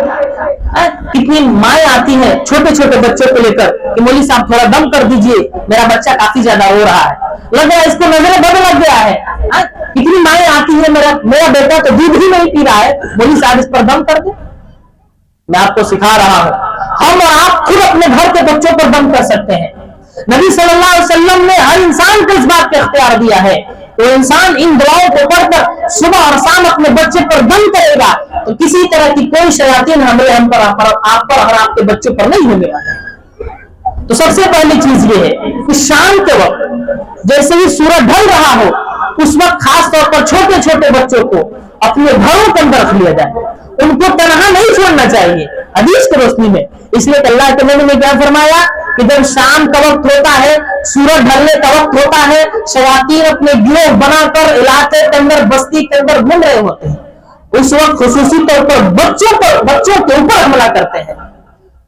کتنی مائیں آتی ہیں چھوٹے چھوٹے بچوں کو لے کر کہ مولوی صاحب تھوڑا دم کر دیجئے، میرا بچہ کافی زیادہ ہو رہا ہے، لگ رہا ہے اس کو نظر بد لگ گیا ہے۔ کتنی مائیں آتی ہیں میرا بیٹا تو دودھ ہی نہیں پی رہا ہے، مولوی صاحب اس پر دم کر دے۔ میں آپ کو سکھا رہا ہوں، ہم اور آپ خود اپنے گھر کے بچوں پر دم کر سکتے ہیں۔ نبی صلی اللہ علیہ وسلم نے ہر انسان کو اس بات کا اختیار دیا ہے، تو انسان ان دعاؤں کو پڑھ کر صبح اور شام اپنے بچے پر دم کرے گا تو کسی طرح کی کوئی شیاطین حملے ہم پر آپ پر اور آپ کے بچوں پر نہیں ہونے والا۔ تو سب سے پہلی چیز یہ ہے کہ شام کے وقت جیسے ہی سورج ڈھل رہا ہو اس وقت خاص طور پر چھوٹے چھوٹے بچوں کو اپنے گھروں کے اندر رکھ لیا جائے، ان کو تنہا نہیں چھوڑنا چاہیے حدیث کی روشنی میں، اس لیے کہ اللہ کے نبی نے کیا فرمایا کہ جب شام کا وقت ہوتا ہے، سورج ڈھلنے کا وقت ہوتا ہے، شیاطین اپنے گروہ بنا کر علاقے کے اندر بستی کے اندر گھوم رہے ہوتے ہیں، اس وقت خصوصی طور پر بچوں کے اوپر حملہ کرتے ہیں۔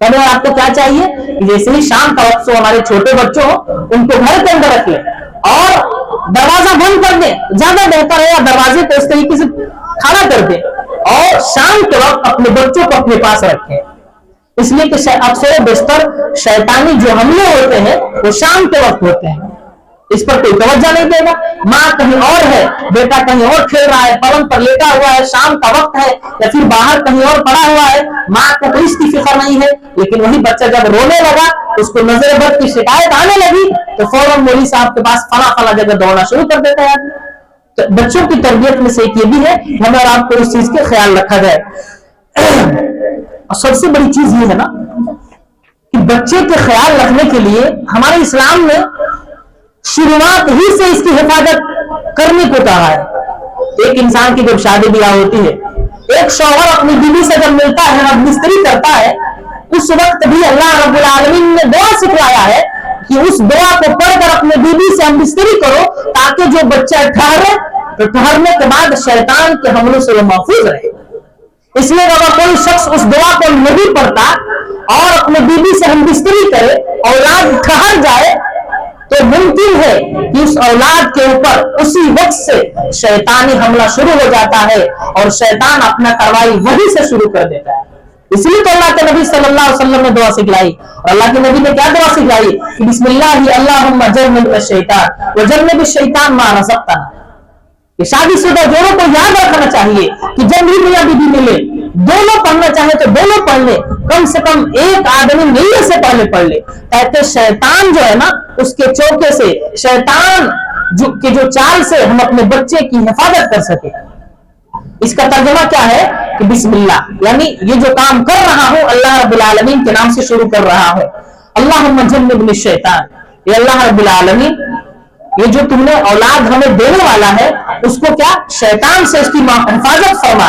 پہلے آپ کو کیا چاہیے کہ جیسے ہی شام کا وقت ہو ہمارے چھوٹے بچوں ان کو گھر کے اندر رکھ لیں اور دروازہ بند کر دیں، زیادہ بہتر ہے، یا دروازے کو اس طریقے سے کھڑا کر دیں اور شام کے وقت اپنے بچوں کو اپنے پاس رکھیں، اس لیے کہ اکثر و بیشتر شیطانی جو حملے ہوتے ہیں وہ شام کے وقت ہوتے ہیں، اس پر کوئی توجہ نہیں دے گا۔ ماں کہیں اور ہے، بیٹا کہیں اور کھیل رہا ہے، پلنگ پر لیٹا ہوا ہے، شام کا وقت ہے، یا پھر باہر کہیں اور پڑا ہوا ہے، ماں کو کوئی اس کی فکر نہیں ہے، لیکن وہی بچہ جب رونے لگا اس کو نظر بد کی شکایت آنے لگی تو فوراً مولوی صاحب کے پاس فلاں جگہ دوڑنا شروع کر دیتا ہے۔ تو بچوں کی تربیت میں سے ایک یہ بھی ہے ہمیں اور آپ کو اس چیز کا خیال رکھا جائے۔ اور سب سے بڑی چیز یہ ہے نا کہ بچے کے خیال رکھنے کے لیے ہمارے اسلام نے شروعات ہی سے اس کی حفاظت کرنے کو کہا ہے۔ ایک انسان کی جب شادی بیاہ ہوتی ہے، ایک شوہر اپنی بیوی سے جب ملتا ہے اور مستری کرتا ہے، اس وقت بھی اللہ رب العالمین نے دعا سکھلایا ہے کہ اس دعا کو پڑھ کر اپنے بیوی سے ہم مستری کرو تاکہ جو بچہ ٹھہرے تو ٹھہرنے کے بعد شیطان کے حملوں سے وہ محفوظ رہے۔ اس لیے اگر کوئی شخص اس دعا کو نہیں پڑھتا اور اپنے بیوی سے ہم مستری کرے، اولاد ٹھہر جائے، تو ممکن ہے کہ اس اولاد کے اوپر اسی وقت سے شیطانی حملہ شروع ہو جاتا ہے اور شیطان اپنا کارروائی وہیں سے شروع کر دیتا ہے۔ اس لیے تو اللہ کے نبی صلی اللہ علیہ وسلم نے دعا سکھلائی، اور اللہ کے نبی نے کیا دعا سکھلائی کہ بسم اللہ اللہم جنب الشیطان وجنب الشیطان ما رزقتنا۔ کہ شادی شدہ جوڑوں کو یاد رکھنا چاہیے کہ جب بھی میاں بیوی ملے دونوں پڑھنا چاہے تو دونوں پڑھ لے، کم سے کم ایک آدمی ملنے سے پہلے پڑھ لے، تاکہ شیطان جو ہے نا اس کے چوکے سے، شیطان کے جو چال سے ہم اپنے بچے کی حفاظت کر سکے۔ اس کا ترجمہ کیا ہے کہ بسم اللہ، یعنی یہ جو کام کر رہا ہوں اللہ رب العالمین کے نام سے شروع کر رہا ہوں۔ اللہم جنبنا الشیطان، یہ اللہ رب العالمین یہ جو تم نے اولاد ہمیں دینے والا ہے اس کو کیا شیطان سے اس کی حفاظت فرما،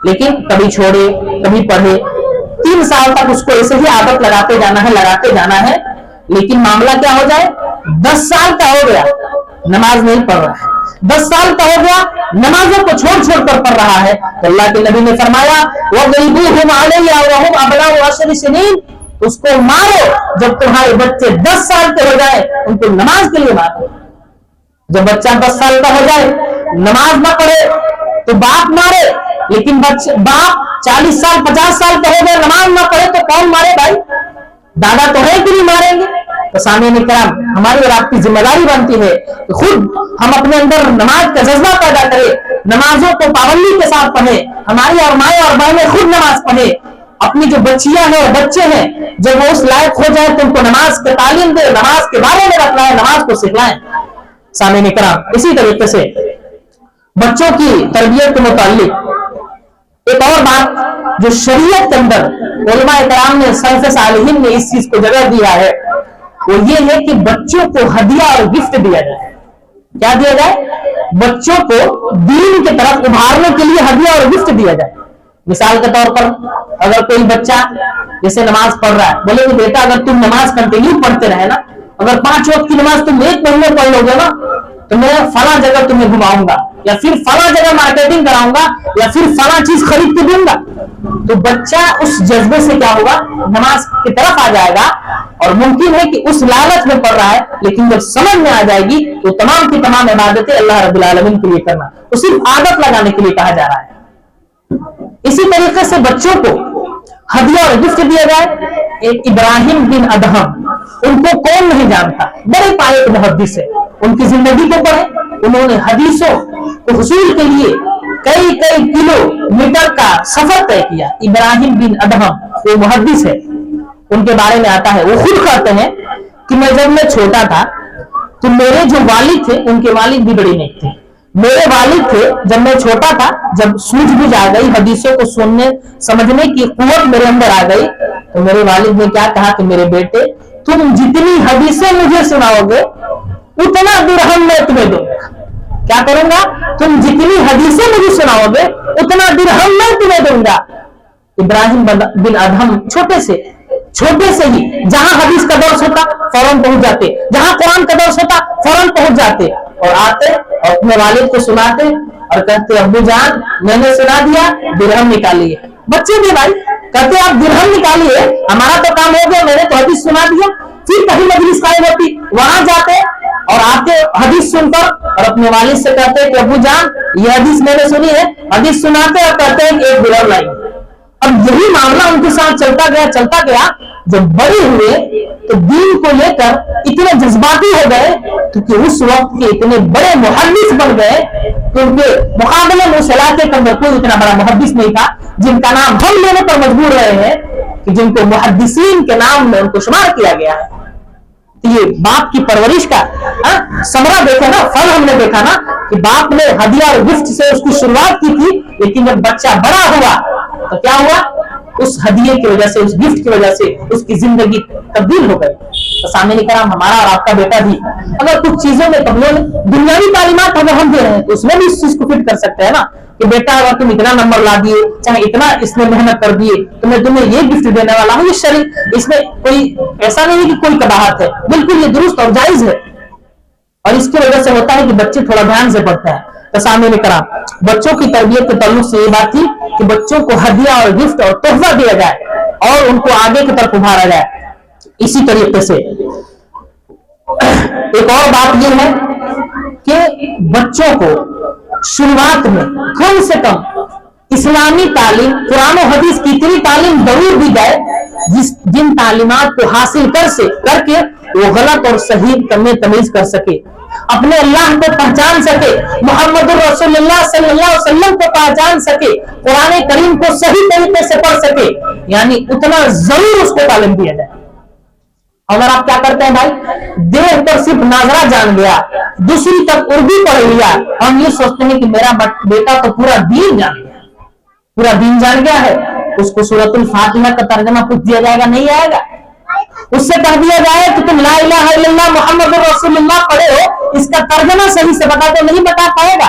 لیکن کبھی چھوڑے کبھی پڑھے, 3 سال تک اس کو ایسے ہی عادت لگاتے جانا ہے, لیکن معاملہ کیا ہو جائے, 10 سال کا ہو گیا نماز نہیں پڑھ رہا ہے, 10 سال کا ہو گیا نمازوں کو چھوڑ کر پڑھ رہا ہے, تو اللہ کے نبی نے فرمایا وَضْرِبُوهُمْ عَلَيْهَا وَهُمْ أَبْنَاءُ 10 سِنِينَ, اس کو مارو جب تمہارے بچے 10 سال کے ہو جائے, ان کو نماز کے لیے مارو. جب بچہ 10 سال کا ہو جائے نماز نہ پڑھے تو باپ مارے, لیکن باپ 40 سال 50 سال کا ہو گئے نماز نہ پڑھے تو کون مارے بھائی, دادا تو ہے کہ نہیں ماریں گے. تو سامعین کرام, ہماری اور آپ کی ذمہ داری بنتی ہے کہ خود ہم اپنے اندر نماز کا جذبہ پیدا کریں, نمازوں کو پابندی کے ساتھ پڑھیں, ہماری اور مائیں اور بہنیں خود نماز پڑھیں, اپنی جو بچیاں ہیں بچے ہیں جب وہ اس لائق ہو جائے تو ان کو نماز کی تعلیم دے, نماز کے بارے میں بتلائیں, نماز کو سکھلائیں. سامعین کرام, اسی طریقے سے بچوں کی تربیت کے متعلق ایک اور بات جو شریعت کے اندر علماء کرام نے سلف صالحین نے اس چیز کو جگہ دیا ہے, وہ یہ ہے کہ بچوں کو ہدیہ اور گفٹ دیا جائے. کیا دیا جائے؟ بچوں کو دین کی طرف ابھارنے کے لیے ہدیہ اور گفٹ دیا جائے. مثال کے طور پر اگر کوئی بچہ جیسے نماز پڑھ رہا ہے, بولے کہ بیٹا اگر تم نماز کنٹینیو پڑھتے رہے نا, اگر 5 وقت کی نماز تم 1 مہینے پڑھ لو گے نا, تو میں فلاں جگہ تمہیں گھماؤں گا, یا پھر فلاں جگہ مارکیٹنگ کراؤں گا, یا پھر فلاں چیز خرید کے دوں گا. تو بچہ اس جذبے سے کیا ہوگا, نماز کی طرف آ جائے گا, اور ممکن ہے کہ اس لالچ میں پڑھ رہا ہے, لیکن جب سمجھ میں آ جائے گی تو تمام کی تمام عبادتیں اللہ رب العالمین کے لیے کرنا, تو صرف عادت لگانے کے لیے کہا جا رہا ہے. اسی طریقے سے بچوں کو ہدیہ اور گفٹ دیا جائے. ایک ابراہیم بن ادہم, ان کو کون نہیں جانتا, بڑے پائے کے محدث ہے, ان کی زندگی کو پڑھیں, انہوں نے حدیثوں کو حصول کے لیے کئی کلو میٹر کا سفر طے کیا. ابراہیم بن ادہم وہ محدث ہے, ان کے بارے میں آتا ہے, وہ خود کہتے ہیں کہ جب میں چھوٹا تھا تو میرے جو والد تھے, ان کے والد بھی بڑے نیک تھے, میرے والد تھے جب میں چھوٹا تھا, جب سوجھ بوجھ آ گئی, حدیثوں کو سننے سمجھنے کی قوت میرے اندر آ گئی, تو میرے والد نے کیا کہا کہ میرے بیٹے تم جتنی حدیثیں مجھے سناؤ گے اتنا درہم میں تمہیں دوں گا. کیا کروں گا؟ تم جتنی حدیثیں مجھے سناؤ گے اتنا درہم میں تمہیں دوں گا. ابراہیم بن ادہم چھوٹے سے ہی جہاں حدیث کا درس ہوتا فوراً پہنچ جاتے, جہاں قرآن کا درس ہوتا فوراً پہنچ جاتے, اور آتے اور اپنے والد کو سناتے اور کہتے ابو جان میں نے سنا دیا, درہم نکالیے. بچے بھی بھائی کہتے آپ درہم نکالیے, ہمارا تو کام ہو گیا, میں نے تو حدیث سنا دیا. پھر کہیں مجلس قائم ہوتی, وہاں جاتے اور آتے حدیث سن کر, اور اپنے والد سے کہتے کہ ابو جان یہ حدیث میں نے سنی ہے, حدیث سناتے اور کہتے ہیں کہ 1 درہم لائیں. اب یہی معاملہ ان کے ساتھ چلتا گیا. جب بڑے ہوئے تو دین کو لے کر اتنے جذباتی ہو گئے, کیونکہ اس وقت کے اتنے بڑے محدث بن گئے کہ ان کے مقابلے میں اس علاقے کے اندر کوئی اتنا بڑا محدث نہیں تھا جن کا نام ہم لینے پر مجبور رہے ہیں, کہ جن کو محدثین کے نام میں ان کو شمار کیا گیا ہے. یہ باپ کی پرورش کا ثمرہ دیکھا نا, پھل ہم نے دیکھا نا کہ باپ نے ہدیہ اور گفٹ سے اس کی شروعات کی تھی, لیکن جب بچہ بڑا ہوا تو کیا ہوا, اس ہدیے کی وجہ سے, اس گفٹ کی وجہ سے اس کی زندگی تبدیل ہو گئی. تو سامعین کرام, ہمارا اور آپ کا بیٹا بھی اگر کچھ چیزوں میں دنیاوی تعلیمات اگر ہم دے رہے ہیں تو اس میں بھی اس چیز کو فٹ کر سکتے ہیں نا, کہ بیٹا اگر تم اتنا نمبر لا دیے, چاہے اتنا اس میں محنت کر دیے, تو میں تمہیں یہ گفٹ دینے والا ہوں. یہ شرعی, اس میں کوئی ایسا نہیں کہ کوئی قباحت ہے, بالکل یہ درست اور جائز ہے, اور اس کی وجہ سے ہوتا ہے کہ بچے تھوڑا دھیان سے پڑھتے ہیں. تو سامنے کرام, بچوں کی تربیت کے تعلق سے یہ بات تھی کہ بچوں کو ہدیہ اور گفٹ اور تحفہ دیا جائے اور ان کو آگے کی طرف ابھارا جائے. اسی طریقے سے ایک اور بات یہ ہے کہ بچوں کو شروعات میں کم سے کم اسلامی تعلیم, قرآن و حدیث کی اتنی تعلیم ضرور دی جائے جن تعلیمات کو حاصل کر کے وہ غلط اور صحیح میں تمیز کر سکے, اپنے اللہ کو پہچان سکے, محمد رسول اللہ صلی اللہ علیہ وسلم کو پہچان سکے, قرآن کریم کو صحیح طریقے سے پڑھ سکے. یعنی اتنا ضرور اس کو تعلیم دیا جائے. اگر آپ کیا کرتے ہیں بھائی, دیکھ کر صرف ناظرہ جان گیا, دوسری تک اردو پڑھ لیا, ہم یہ سوچتے ہیں کہ میرا بیٹا تو پورا دین جان گیا, پورا دین جان گیا ہے, اس کو سورۃ الفاتحہ کا ترجمہ کچھ دیا جائے گا, نہیں آئے گا. اس سے کہہ دیا جائے کہ تم لا الہ الا اللہ محمد رسول اللہ پڑھے ہو, اس کا ترجمہ صحیح سے بتا دو, نہیں بتا پائے گا.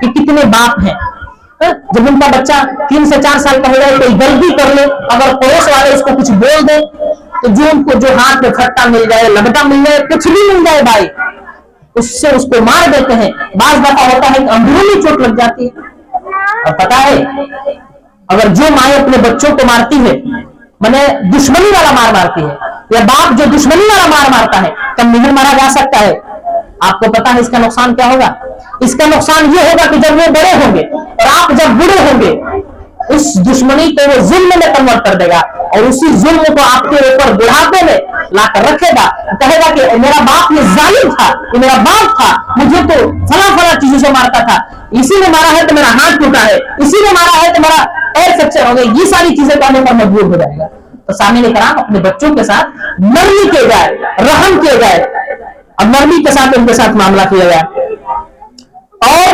کہ کتنے باپ ہیں جب ان کا بچہ 3 سے 4 سال کا ہو جائے کوئی غلطی کر لے, اگر پڑوس والے اس کو کچھ بول دیں تو جو ان کو جو ہاتھ میں کھٹا مل جائے, لگٹا مل جائے, کچھ بھی مل جائے بھائی, اس سے اس کو مار دیتے ہیں. بعض دفعہ ہوتا ہے کہ اندرونی چوٹ لگ جاتی ہے. اور پتا ہے اگر جو مائیں اپنے بچوں کو مارتی ہے منے دشمنی والا مار مارتی ہے, یا باپ جو دشمنی والا مار مارتا ہے تب نہیں مارا جا سکتا ہے. آپ کو پتا ہے اس کا نقصان کیا ہوگا؟ اس کا نقصان یہ ہوگا کہ جب وہ بڑے ہوں گے اور آپ جب بوڑھے ہوں گے, اس دشمنی کو وہ ظلم میں کنورٹ کر دے گا اور اسی ظلم کو آپ کے اوپر بڑھاپے میں لا کر رکھے گا, کہے گا کہ میرا باپ یہ ظالم تھا, یہ میرا باپ تھا, مجھے تو فلاں فلاں چیزوں سے مارتا تھا, اسی نے مارا ہے تو میرا ہاتھ ٹوٹا ہے, اسی نے مارا ہے تو میرا پیر فریکچر ہو گیا, یہ ساری چیزیں کرنے پر مجبور ہو جائے گا. تو سامعین کرام اپنے بچوں کے ساتھ نرمی کیے جائے, رحم کیے جائے, اور نرمی کے ساتھ ان کے ساتھ معاملہ کیا جائے. اور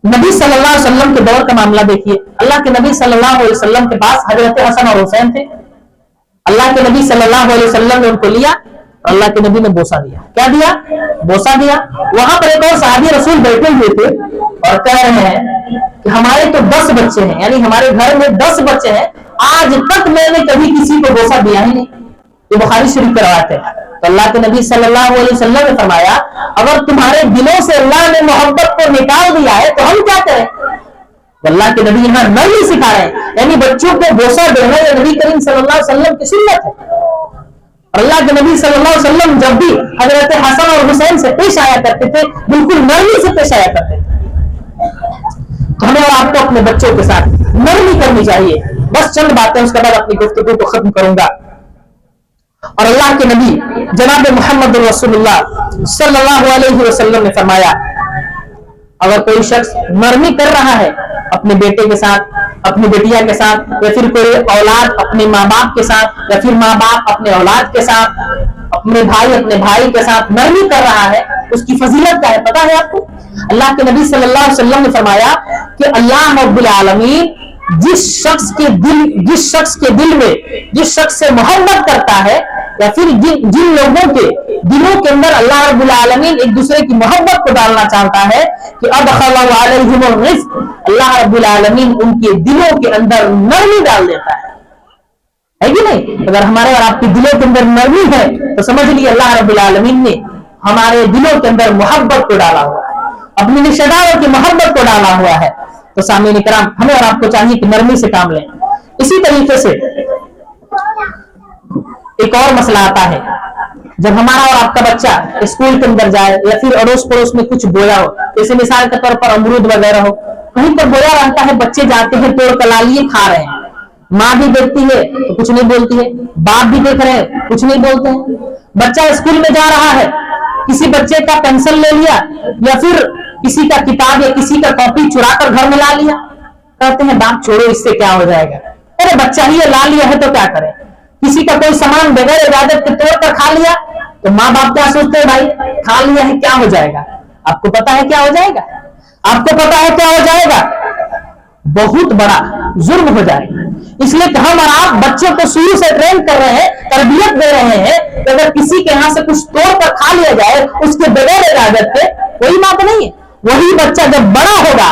نبی صلی اللہ علیہ وسلم کے دور کا معاملہ دیکھیے. اللہ کے نبی صلی اللہ علیہ وسلم کے پاس حضرت حسن اور حسین تھے. اللہ کے نبی صلی اللہ علیہ وسلم نے ان کو لیا, اللہ کے نبی نے بوسا دیا. کیا دیا؟ بوسا دیا. وہاں پر ایک اور صحابی رسول بیٹھے ہوئے تھے اور کہہ رہے ہیں کہ ہمارے تو 10 بچے ہیں, یعنی ہمارے گھر میں 10 بچے ہیں, آج تک میں نے کبھی کسی کو بوسا دیا ہی نہیں. یہ بخاری شریف کی روایت ہے. تو اللہ کے نبی صلی اللہ علیہ وسلم نے فرمایا اگر تمہارے دلوں سے اللہ نے محبت کو نکال دیا ہے تو ہم کیا کریں؟ اللہ کے نبی یہاں نرمی سکھا رہے ہیں, یعنی بچوں کو بوسا دینا یہ نبی کریم صلی اللہ علیہ وسلم کی سنت ہے. اور اللہ کے نبی صلی اللہ علیہ وسلم جب بھی حضرت حسن اور حسین سے پیش آیا کرتے تھے بالکل نرمی سے پیش آیا کرتے تھے. تو ہمیں اور آپ کو اپنے بچوں کے ساتھ نرمی کرنی چاہیے. بس چند باتیں اس کے بعد اپنی گفتگو کو ختم کروں گا. اور اللہ کے نبی جناب محمد رسول اللہ صلی اللہ علیہ وسلم نے فرمایا اگر کوئی شخص نرمی کر رہا ہے اپنے بیٹے کے ساتھ, اپنی بیٹیا کے ساتھ, یا پھر کوئی اولاد اپنے ماں باپ کے ساتھ, یا پھر ماں باپ اپنے اولاد کے ساتھ, اپنے بھائی کے ساتھ نرمی کر رہا ہے, اس کی فضیلت کیا ہے پتا ہے آپ کو؟ اللہ کے نبی صلی اللہ علیہ وسلم نے فرمایا کہ اللہ رب العالمین جس شخص کے دل میں جس شخص سے محبت کرتا ہے, یا پھر جن لوگوں کے دلوں کے اندر اللہ رب العالمین ایک دوسرے کی محبت کو ڈالنا چاہتا ہے کہ ادخل علیہم الرفق, اللہ رب العالمین ان کے دلوں کے اندر نرمی ڈال دیتا ہے کہ نہیں؟ اگر ہمارے اور آپ کے دلوں کے اندر نرمی ہے تو سمجھ لیجیے اللہ رب العالمین نے ہمارے دلوں کے اندر محبت کو ڈالا ہوا ہے, اپنی رشتہ داروں کی محبت کو ڈالا ہوا ہے. تو سامعین کرام ہمیں اور آپ کو چاہیے کہ نرمی سے کام لیں. اسی طریقے سے ایک اور مسئلہ آتا ہے جب ہمارا اور آپ کا بچہ اسکول کے اندر جائے یا پھر اڑوس پڑوس میں کچھ بویا ہو, جیسے مثال کے طور پر امرود وغیرہ ہو, کہیں پر بویا رہتا ہے, بچے جاتے ہیں توڑ کر لا لیے کھا رہے ہیں, ماں بھی دیکھتی ہے تو کچھ نہیں بولتی ہے, باپ بھی دیکھ رہے ہیں کچھ نہیں بولتے ہیں. بچہ اسکول میں جا رہا ہے, کسی بچے کا پینسل لے لیا یا پھر کسی کا کتاب یا کسی کا کاپی چرا کر گھر میں لا لیا, کہتے ہیں باپ چھوڑو اس سے کیا ہو جائے گا, ارے بچہ ہی لا لیا ہے تو کیا کرے. کسی کا کوئی سامان بغیر اجازت کے توڑ کر کھا لیا تو ماں باپ کیا سوچتے ہیں, بھائی کھا لیا ہے کیا ہو جائے گا. آپ کو پتا ہے کیا ہو جائے گا؟ آپ کو پتا ہے کیا ہو جائے گا؟ بہت بڑا ظلم ہو جائے گا. اس لیے کہ ہم اور آپ بچوں کو شروع سے ٹرین کر رہے ہیں, تربیت دے رہے ہیں کہ اگر کسی کے یہاں سے کچھ توڑ کر کھا لیا جائے اس کے بغیر اجازت کے, کوئی بات نہیں ہے. وہی بچہ جب بڑا ہوگا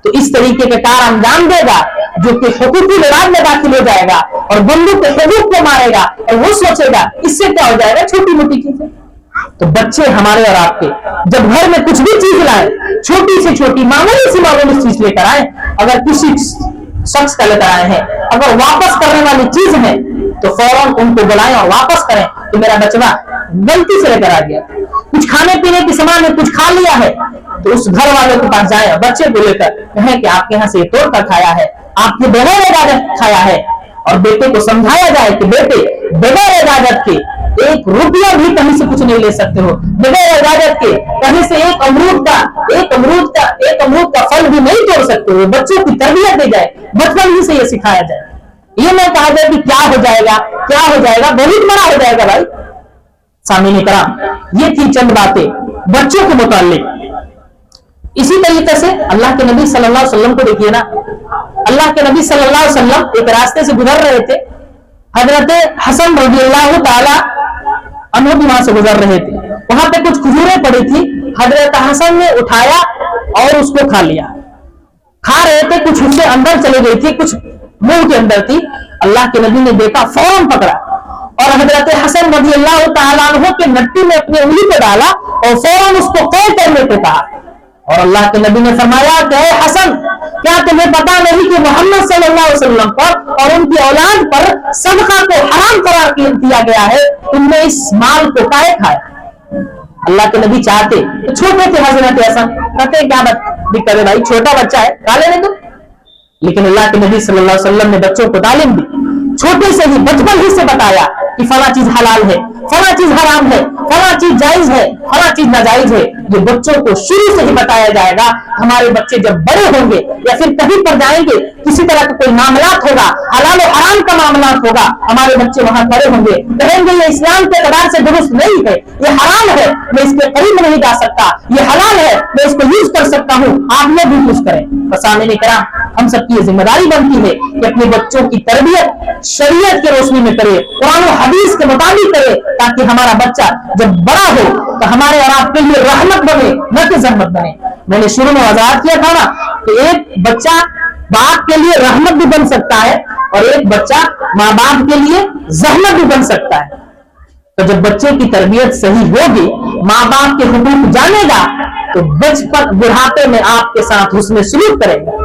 تو اس طریقے کے کار انجام دے گا جو کہ حقوقی لڑائی میں داخل ہو جائے گا اور بندوں کے حقوق کو مارے گا, اور وہ سوچے گا اس سے کیا ہو جائے گا, چھوٹی موٹی چیزیں. تو بچے ہمارے اور آپ کے جب گھر میں کچھ بھی چیز لائیں, چھوٹی سے چھوٹی معمولی چیز لے کر آئیں, اگر کسی شخص کا لے کر آئے ہیں, اگر واپس کرنے والی چیز ہے تو فوراً ان کو بلائیں اور واپس کریں کہ میرا بچہ غلطی سے لے کر آ گیا. کچھ کھانے پینے کے سامان ہے, کچھ کھا لیا ہے تو اس گھر والے کے پاس جائیں, بچے کو لے کر کہیں کہ آپ کے یہاں سے یہ توڑ کر کھایا ہے, آپ کے بغیر اجازت کھایا ہے, اور بیٹے کو سمجھایا جائے کہ بیٹے بغیر اجازت کے 1 روپیہ بھی کہیں سے کچھ نہیں لے سکتے ہو, بغیر اجازت کے کہیں سے ایک امرود کا پھل بھی نہیں توڑ سکتے ہو. بچوں کی تربیت دی جائے, بچپن ہی سے یہ سکھایا جائے. یہ نہ کہا جائے کہ کیا ہو جائے گا, بہت بڑا ہو جائے گا. بھائی سامعین کرام یہ تھی چند باتیں بچوں کے متعلق. اسی طریقے سے اللہ کے نبی صلی اللہ علیہ وسلم کو دیکھیے نا, اللہ کے نبی صلی اللہ علیہ وسلم ایک راستے سے گزر رہے تھے, حضرت حسن رضی اللہ تعالی عنہ بھی وہاں سے گزر رہے تھے, وہاں پہ کچھ کھجوریں پڑی تھی, حضرت حسن نے اٹھایا اور اس کو کھا لیا. کھا رہے تھے, کچھ حصے اندر چلے گئی تھی, کچھ منہ کے اندر تھی. اللہ کے نبی نے دیکھا, فوراً پکڑا اور حضرت حسن رضی اللہ تعالیٰ عنہ کے نٹی میں اپنی انگلی پہ ڈالا اور فوراً اس کو قید کرنے پہ کہا. اور اللہ کے نبی نے فرمایا کہ اے حسن, کیا تمہیں پتا نہیں کہ محمد صلی اللہ علیہ وسلم پر اور ان کی اولاد پر صدقہ کو حرام قرار دیا گیا ہے, تم نے اس مال کو کائے کھایا؟ اللہ کے نبی چاہتے, چھوٹے تھے حضرت حسن, کہتے کیا بھی کرے بھائی, چھوٹا بچہ ہے, کھا لینے دو. لیکن اللہ کے نبی صلی اللہ علیہ وسلم نے بچوں کو تعلیم دی, چھوٹے سے ہی, بچپن ہی سے بتایا کہ فلاں چیز حلال ہے, فلاں چیز حرام ہے, فلاں چیز جائز ہے, فلاں چیز ناجائز ہے. یہ بچوں کو شروع سے ہی بتایا جائے گا. ہمارے بچے جب بڑے ہوں گے یا پھر کہیں پر جائیں گے, کسی طرح کا کوئی معاملات ہوگا, حلال و حرام کا معاملات ہوگا, ہمارے بچے وہاں کھڑے ہوں گے, کہیں گے یہ اسلام کے اعتبار سے درست نہیں ہے, یہ حرام ہے, میں اس کے قریب نہیں جا سکتا, یہ حلال ہے, میں اس کو یوز کر سکتا ہوں, آپ لوگ بھی یوز کریں. سامنے کرام, ہم سب کی یہ ذمہ داری بنتی ہے کہ اپنے بچوں کی تربیت شریعت کے روشنی میں کرے, قرآن و حدیث کے مطابق کرے, تاکہ ہمارا بچہ جب بڑا ہو تو ہمارے اور آپ کے لیے رحمت بنے, نہ کہ زحمت بنے. میں نے شروع میں وضاحت کیا تھا نا کہ ایک بچہ باپ کے لیے رحمت بھی بن سکتا ہے اور ایک بچہ ماں باپ کے لیے زحمت بھی بن سکتا ہے. تو جب بچے کی تربیت صحیح ہوگی, ماں باپ کے حقوق جانے گا, تو بچپن بڑھاپے میں آپ کے ساتھ حسن سلوک کرے گا,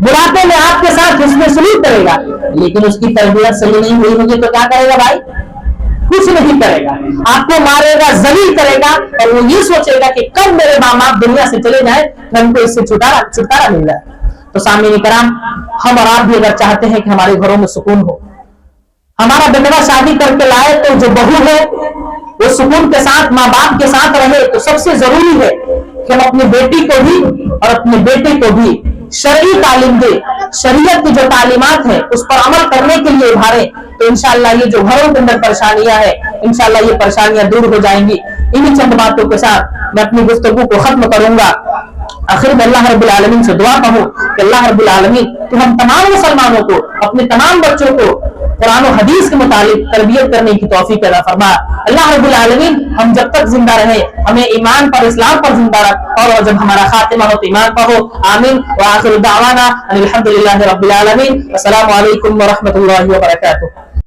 بڑھاپے میں آپ کے ساتھ حسن سلوک کرے گا. لیکن اس کی تربیت صحیح نہیں ہوئی ہوگی تو کیا کرے گا بھائی؟ کچھ نہیں کرے گا, آپ کو مارے گا, ذلیل کرے گا, اور وہ یہ سوچے گا کہ کب میرے ماں باپ دنیا سے چلے جائیں, ہم کو اس سے چھٹکارا مل جائے. تو سامعین کرام, ہم اور آپ بھی اگر چاہتے ہیں کہ ہمارے گھروں میں سکون ہو, ہمارا بیٹا شادی کر کے لائے تو جو بہو ہے وہ سکون کے ساتھ ماں باپ کے ساتھ رہے, تو سب سے ضروری ہے کہ ہم اپنی بیٹی کو بھی اور اپنے بیٹے کو بھی شرعی تعلیم دے, شریعت کی جو تعلیمات ہیں اس پر عمل کرنے کے لیے ابھاریں. تو انشاءاللہ یہ جو گھروں کے اندر پریشانیاں ہیں, انشاءاللہ یہ پریشانیاں دور ہو جائیں گی. انہی چند باتوں کے ساتھ میں اپنی گفتگو کو ختم کروں گا. آخر میں اللہ رب العالمین سے دعا کروں کہ اللہ رب العالمین تو ہم تمام مسلمانوں کو, اپنے تمام بچوں کو قرآن و حدیث کے مطابق تربیت کرنے کی توفیق عطا فرما. اللہ رب العالمین ہم جب تک زندہ رہے ہمیں ایمان پر, اسلام پر زندہ رکھ, اور جب ہمارا خاتمہ ہو تو ایمان پر ہو. آمین. وآخر دعوانا الحمدللہ رب العالمین. السلام علیکم ورحمۃ اللہ وبرکاتہ.